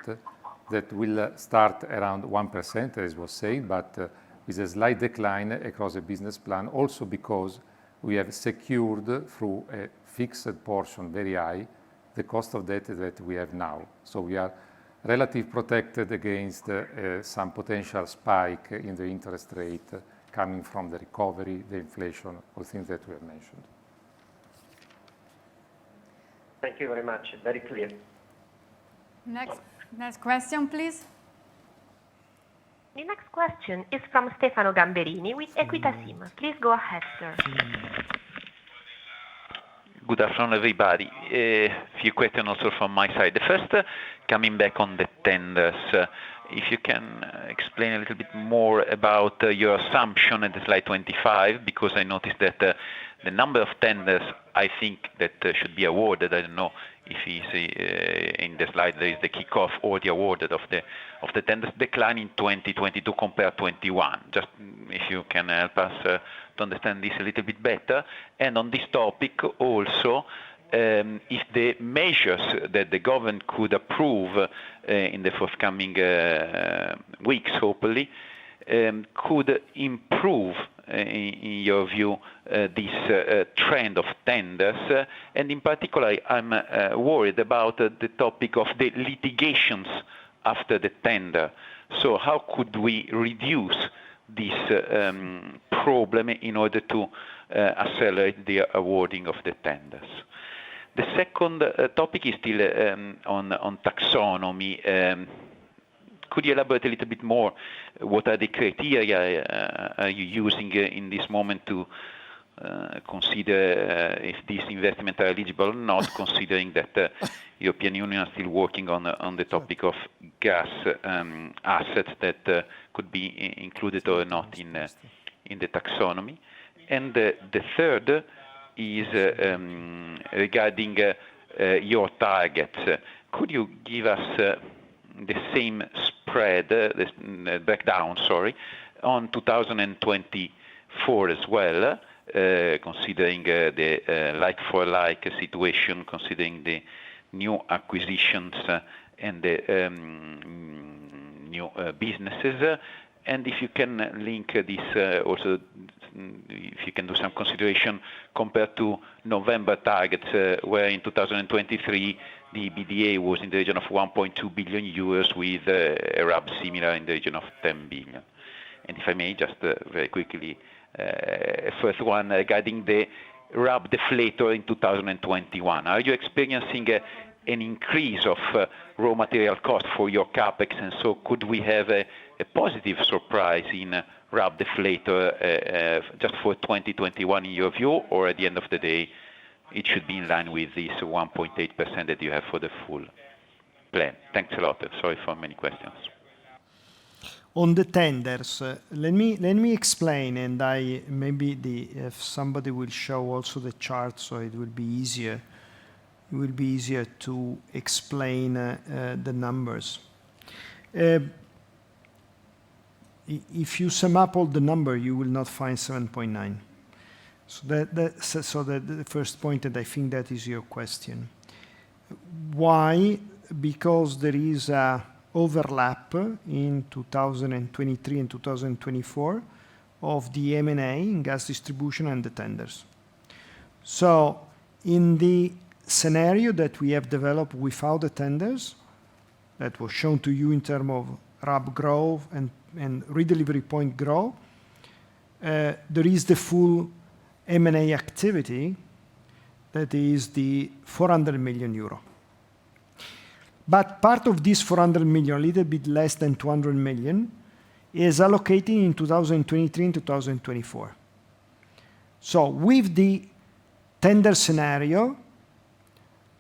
that will start around 1%, as was said, but with a slight decline across the business plan, also because we have secured through a fixed portion, very high, the cost of debt that we have now. So we are relatively protected against some potential spike in the interest rate coming from the recovery, the inflation, all things that we have mentioned. Thank you very much. Very clear. Next question, please. The next question is from Stefano Gamberini with Equita SIM. Please go ahead, sir. Good afternoon, everybody. A few questions also from my side. The first, coming back on the tenders, if you can explain a little bit more about your assumption at the slide 25, because I noticed that the number of tenders I think that should be awarded, I don't know if it's in the slide there is the kickoff or the awarded of the tenders decline in 2022 compared to 21. Just if you can help us to understand this a little bit better. And on this topic also, if the measures that the government could approve in the forthcoming weeks, hopefully, could improve, in your view, this trend of tenders. And in particular, I'm worried about the topic of the litigations after the tender. So how could we reduce this problem in order to accelerate the awarding of the tenders? The second topic is still on taxonomy. Could you elaborate a little bit more? What are the criteria are you using in this moment to consider if these investments are eligible or not, considering that the European Union is still working on the topic of gas assets that could be included or not in the taxonomy? And the third is regarding your targets. Could you give us the same spread, the breakdown, sorry, on 2024 as well, considering the like-for-like situation, considering the new acquisitions and the new businesses? And if you can link this also, if you can do some consideration compared to November targets, where in 2023 the EBITDA was in the region of 1.2 billion euros with a RAB similar in the region of 10 billion. And if I may, just very quickly, first one regarding the RAB deflator in 2021. Are you experiencing an increase of raw material cost for your capex, and so could we have a positive surprise in RAB deflator just for 2021 in your view, or at the end of the day it should be in line with this 1.8% that you have for the full plan? Thanks a lot. Sorry for many questions. On the tenders, let me explain, and if somebody will show also the chart, so it will be easier. It will be easier to explain the numbers. If you sum up all the number, you will not find 7.9. So the first point, and I think that is your question. Why? Because there is a overlap in 2023 and 2024 of the M&A in gas distribution and the tenders. So in the scenario that we have developed without the tenders, that was shown to you in terms of RAB growth and redelivery point growth, there is the full M&A activity, that is the 400 million euro. But part of this 400 million, a little bit less than 200 million, is allocated in 2023 and 2024. So with the tender scenario,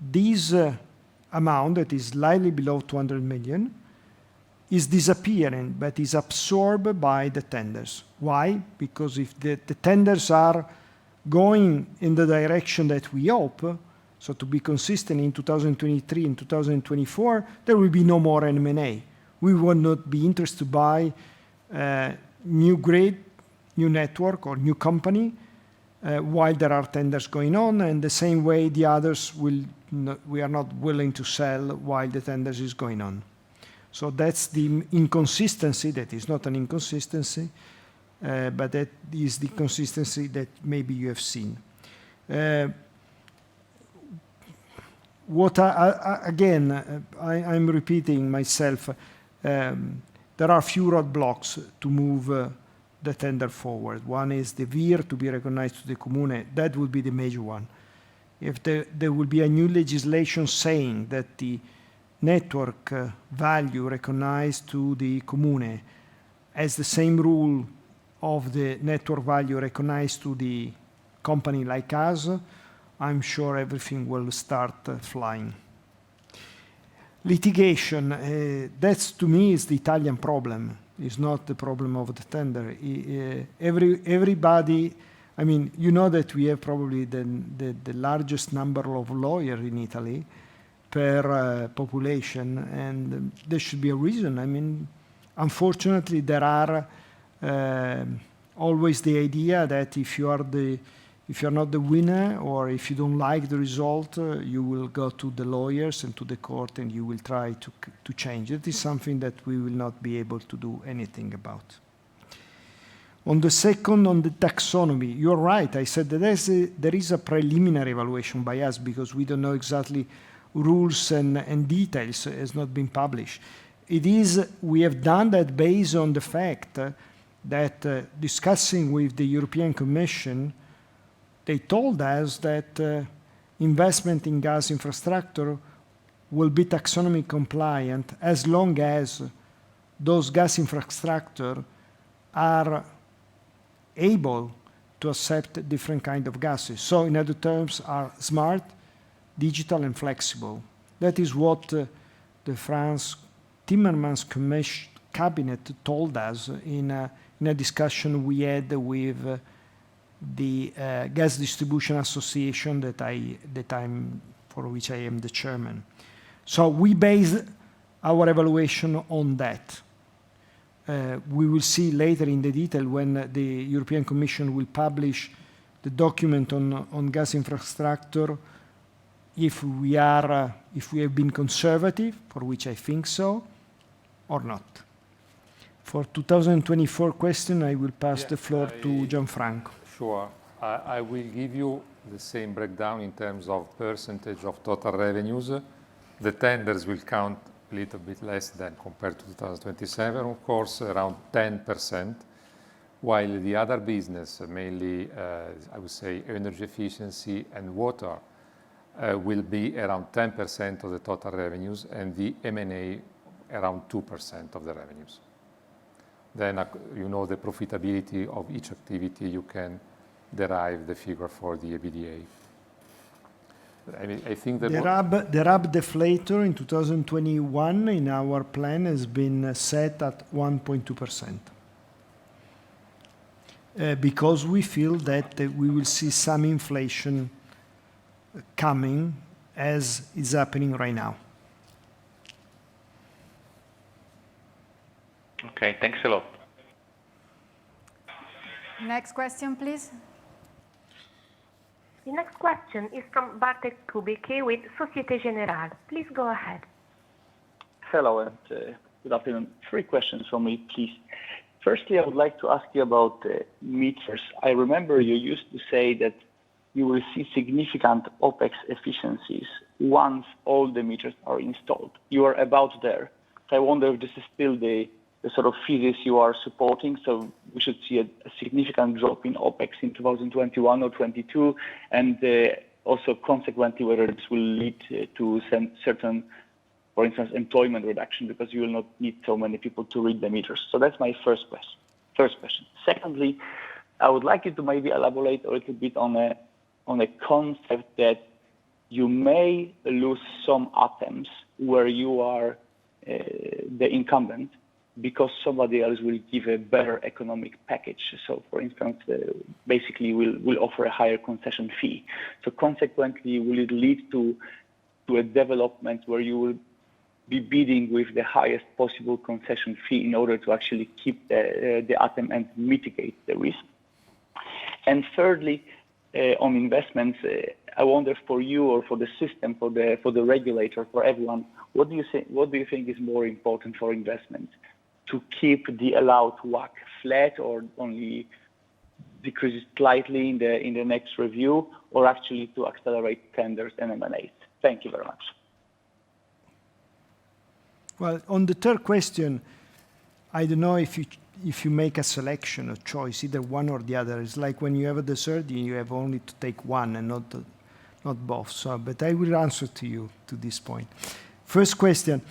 this amount that is slightly below 200 million is disappearing, but is absorbed by the tenders. Why? Because if the tenders are going in the direction that we hope, so to be consistent in 2023 and 2024, there will be no more M&A. We will not be interested to buy new grid, new network, or new company while there are tenders going on, and the same way the others we are not willing to sell while the tenders is going on. So that's the inconsistency. That is not an inconsistency, but that is the consistency that maybe you have seen. I'm repeating myself. There are few roadblocks to move the tender forward. One is the VIR to be recognized to the Comune. That would be the major one. If there will be a new legislation saying that the network value recognized to the Comune has the same rule of the network value recognized to the company like us, I'm sure everything will start flying. Litigation, that's to me is the Italian problem. It's not the problem of the tender. Everybody, I mean, you know that we have probably the largest number of lawyers in Italy, per population, and there should be a reason. I mean, unfortunately, there are always the idea that if you're not the winner, or if you don't like the result, you will go to the lawyers and to the court, and you will try to change it. It is something that we will not be able to do anything about. On the second, on the taxonomy, you're right. I said that there is a preliminary evaluation by us because we don't know exactly rules and details. Has not been published. We have done that based on the fact that discussing with the European Commission, they told us that investment in gas infrastructure will be taxonomy compliant as long as those gas infrastructure are able to accept different kind of gases. So in other terms, are smart, digital, and flexible. That is what the Franz Timmermans cabinet told us in a discussion we had with the Gas Distribution Association for which I am the chairman. So we based our evaluation on that. We will see later in the detail when the European Commission will publish the document on gas infrastructure if we have been conservative, for which I think so, or not. For 2024 question, I will pass the floor to Gianfranco. Sure. I will give you the same breakdown in terms of percentage of total revenues. The tenders will count a little bit less than compared to 2027, of course, around 10%, while the other business, mainly, I would say, energy efficiency and water, will be around 10% of the total revenues, and the M&A around 2% of the revenues. Then you know the profitability of each activity, you can derive the figure for the EBITDA. I mean, I think that the RAB deflator in 2021 in our plan has been set at 1.2%. Because we feel that we will see some inflation coming as is happening right now. Okay, thanks a lot. Next question, please. The next question is from Bartek Kubicki with Societe Generale. Please go ahead. Hello, and good afternoon. 3 questions from me, please. Firstly, I would like to ask you about meters. I remember you used to say that you will see significant OpEx efficiencies once all the meters are installed. You are about there. So I wonder if this is still the sort of thesis you are supporting. So we should see a significant drop in OpEx in 2021 or 22, and also consequently whether this will lead to certain, for instance, employment reduction because you will not need so many people to read the meters. So that's my first question. Secondly, I would like you to maybe elaborate a little bit on a concept that you may lose some items where you are the incumbent because somebody else will give a better economic package. So, for instance, basically will offer a higher concession fee. So consequently, will it lead to a development where you will be bidding with the highest possible concession fee in order to actually keep the atom and mitigate the risk? And thirdly, on investments, I wonder for you or for the system, for the regulator, for everyone, what do you think is more important for investment? To keep the allowed WACC flat or only decrease it slightly in the next review, or actually to accelerate tenders and M&As? Thank you very much. Well, on the third question, I don't know if you make a selection, a choice, either one or the other. It's like when you have a dessert, you have only to take one and not both. So, but I will answer to you to this point. First question.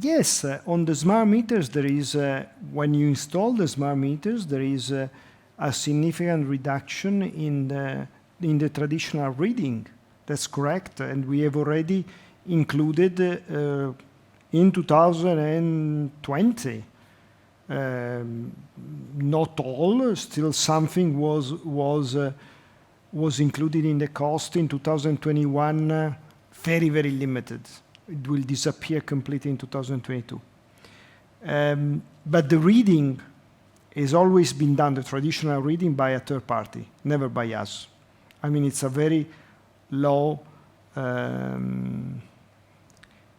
Yes, on the smart meters, there is, when you install the smart meters, there is a significant reduction in the traditional reading. That's correct. And we have already included in 2020. Not all, still something was included in the cost in 2021. very, very limited. It will disappear completely in 2022. But the reading has always been done, the traditional reading, by a third party, never by us. I mean, it's a very low,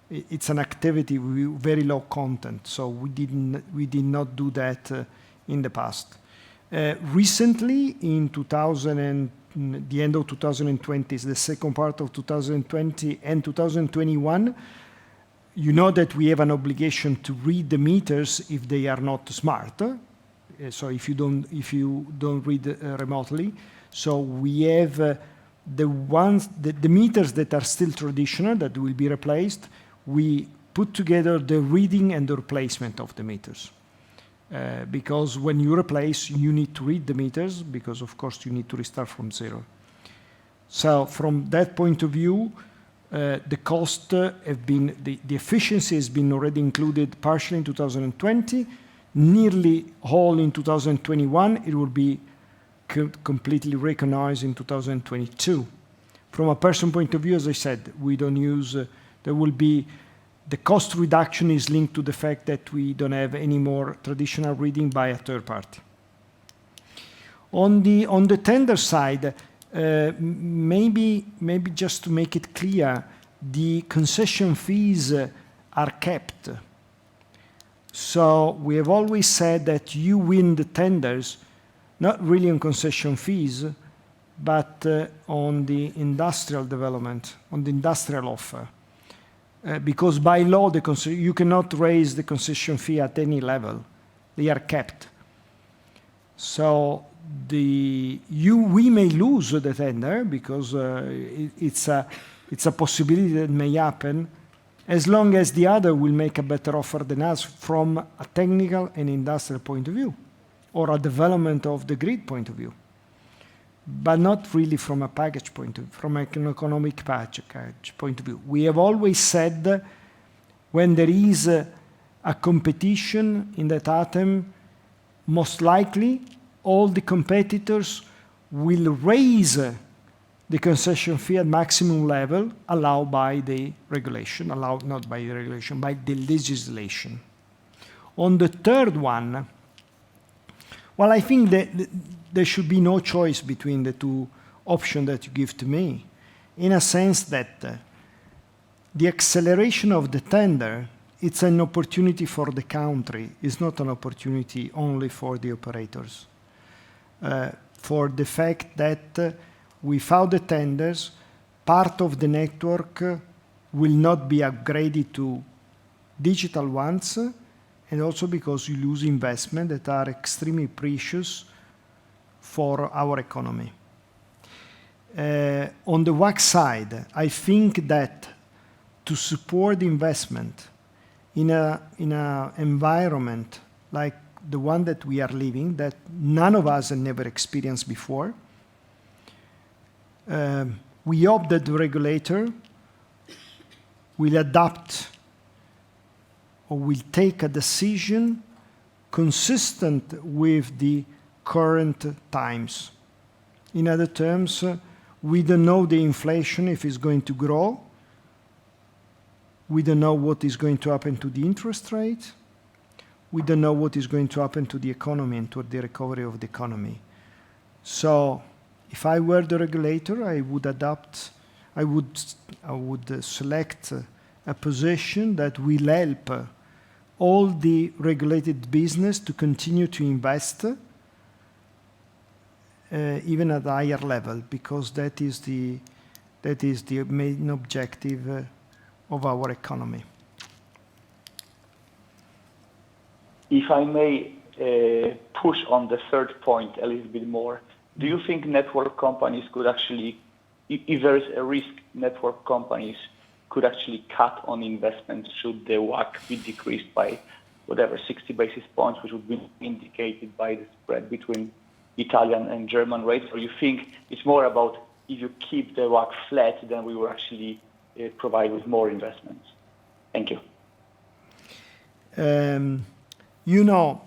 it's an activity with very low content, so we did not do that in the past. Recently, in the end of 2020, the second part of 2020 and 2021, you know that we have an obligation to read the meters if they are not smart. So if you don't read remotely, so we have the meters that are still traditional that will be replaced. We put together the reading and the replacement of the meters. Because when you replace, you need to read the meters, because of course you need to restart from zero. So from that point of view, the cost have been, the efficiency has been already included partially in 2020, nearly all in 2021. It will be completely recognized in 2022. From a person point of view, as I said, we don't use, there will be, the cost reduction is linked to the fact that we don't have any more traditional reading by a third party. On the tender side, maybe just to make it clear, the concession fees are kept. So we have always said that you win the tenders, not really on concession fees, but on the industrial development, on the industrial offer. Because by law, you cannot raise the concession fee at any level. They are kept. So we may lose the tender because it's a possibility that may happen, as long as the other will make a better offer than us from a technical and industrial point of view, or a development of the grid point of view, but not really from a package point of view, from an economic package point of view. We have always said when there is a competition in that item, most likely all the competitors will raise the concession fee at maximum level allowed by the regulation, not by the regulation, by the legislation. On the third one, well, I think that there should be no choice between the two options that you give to me, in a sense that the acceleration of the tender, it's an opportunity for the country. It's not an opportunity only for the operators. For the fact that without the tenders, part of the network will not be upgraded to digital ones, and also because you lose investment that are extremely precious for our economy. On the WACC side, I think that to support investment in an environment like the one that we are living, that none of us have never experienced before, we hope that the regulator will adapt or will take a decision consistent with the current times. In other terms, we don't know the inflation, if it's going to grow. We don't know what is going to happen to the interest rate. We don't know what is going to happen to the economy and to the recovery of the economy. So if I were the regulator, I would select a position that will help all the regulated business to continue to invest even at a higher level, because that is the main objective of our economy. If I may push on the third point a little bit more, do you think network companies could actually, if there is a risk, network companies could actually cut on investments should the WACC be decreased by whatever, 60 basis points, which would be indicated by the spread between Italian and German rates? Or you think it's more about if you keep the WACC flat, then we will actually provide with more investments? Thank you. You know,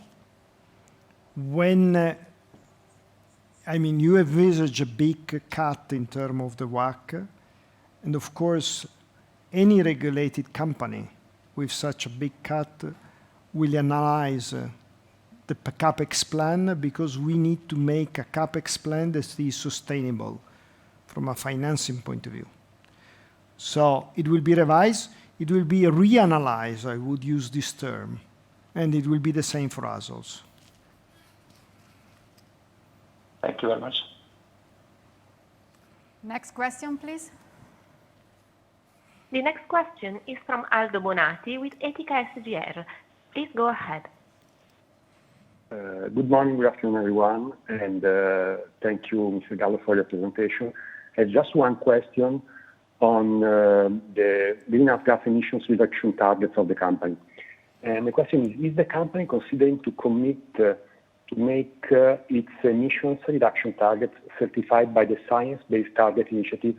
when you envisage a big cut in terms of the WACC, and of course, any regulated company with such a big cut will analyze the CapEx plan, because we need to make a CapEx plan that is sustainable from a financing point of view. So it will be revised, it will be reanalyzed, I would use this term, and it will be the same for us also. Thank you very much. Next question, please. The next question is from Aldo Bonati with Etica SGR. Please go ahead. Good morning, good afternoon, everyone, and thank you, Mr. Gallo, for your presentation. I have just one question on the greenhouse gas emissions reduction targets of the company. And the question is the company considering to commit to make its emissions reduction targets certified by the Science Based Targets initiative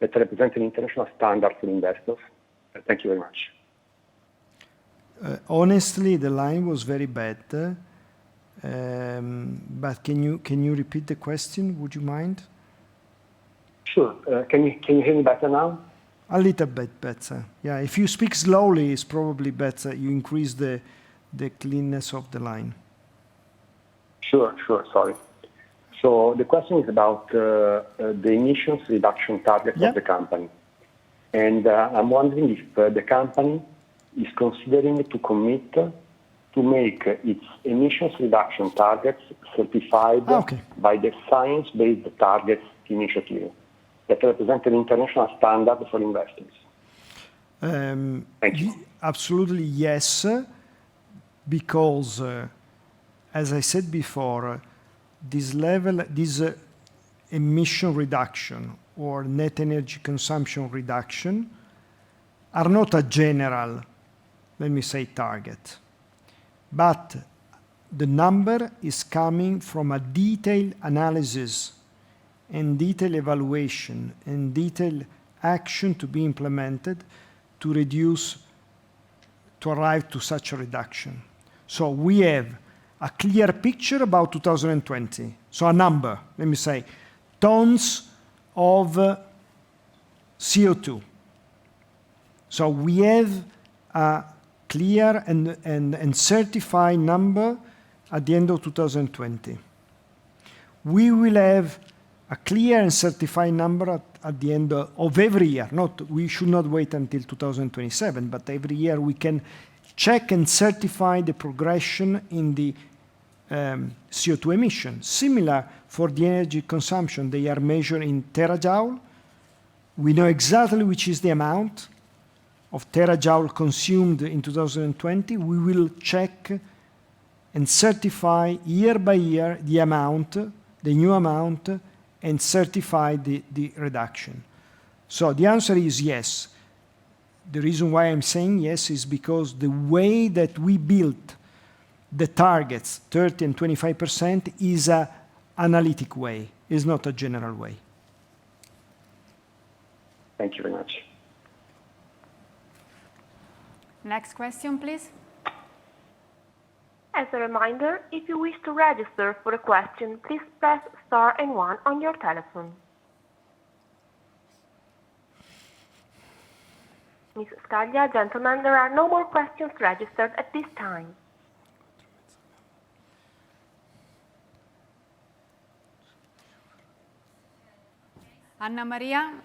that represent an international standard for investors? Thank you very much. Honestly, the line was very bad, but can you repeat the question? Would you mind? Sure. Can you hear me better now? A little bit better. Yeah, if you speak slowly, it's probably better. You increase the cleanness of the line. Sure. Sorry. So the question is about the emissions reduction targets of the company. And I'm wondering if the company is considering to commit to make its emissions reduction targets certified by the Science Based Targets initiative that represent an international standard for investors. Thank you. Absolutely yes, because as I said before, this emission reduction or net energy consumption reduction are not a general, let me say, target. But the number is coming from a detailed analysis and detailed evaluation and detailed action to be implemented to arrive to such a reduction. So we have a clear picture about 2020. So a number, let me say, tons of CO2. So we have a clear and certified number at the end of 2020. We will have a clear and certified number at the end of every year. We should not wait until 2027, but every year we can check and certify the progression in the CO2 emission. Similar for the energy consumption, they are measured in terajoule. We know exactly which is the amount of terajoule consumed in 2020. We will check and certify year by year the amount, the new amount, and certify the reduction. So the answer is yes. The reason why I'm saying yes is because the way that we built the targets, 30 and 25%, is an analytic way, is not a general way. Thank you very much. Next question, please. As a reminder, if you wish to register for a question, please press star and 1 on your telephone. Ms. Scaglia, gentlemen, there are no more questions registered at this time. Anna Maria?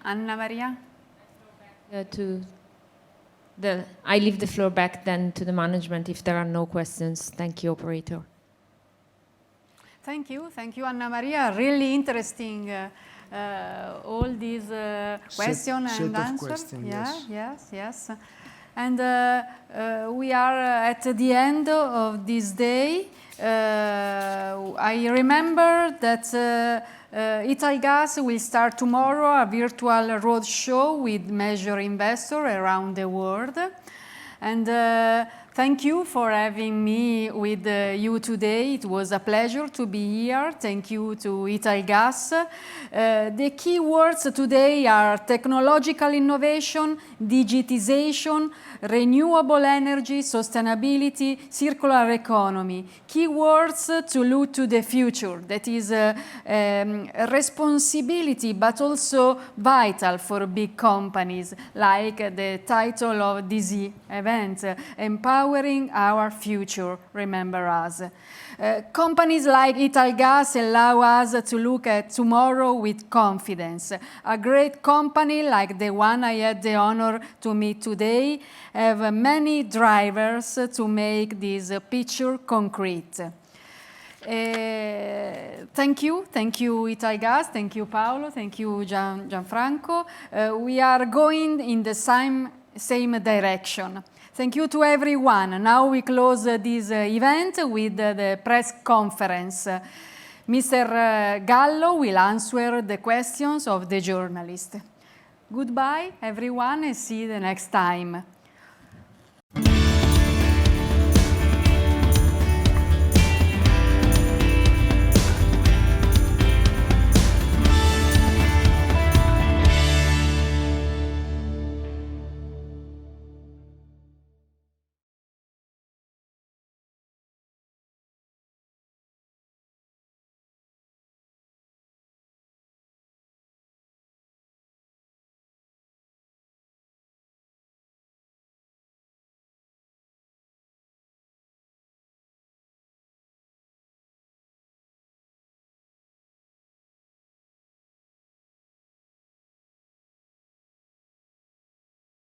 I leave the floor back then to the management if there are no questions. Thank you, operator. Thank you, Anna Maria. Really interesting, all these questions and answers. Yes. And we are at the end of this day. I remember that Italgas will start tomorrow a virtual road show with major investors around the world. And Thank you for having me with you today. It was a pleasure to be here. Thank you to Italgas. The key words today are technological innovation, digitization, renewable energy, sustainability, circular economy. Key words to look to the future. That is a responsibility, but also vital for big companies, like the title of this event, Empowering Our Future, Remember Us. Companies like Italgas allow us to look at tomorrow with confidence. A great company like the one I had the honor to meet today have many drivers to make this picture concrete. Thank you Italgas, thank you Paolo, thank you Gianfranco. We are going in the same direction. Thank you to everyone. Now we close this event with the press conference. Mr. Gallo will answer the questions of the journalists. Goodbye everyone and see you the next time.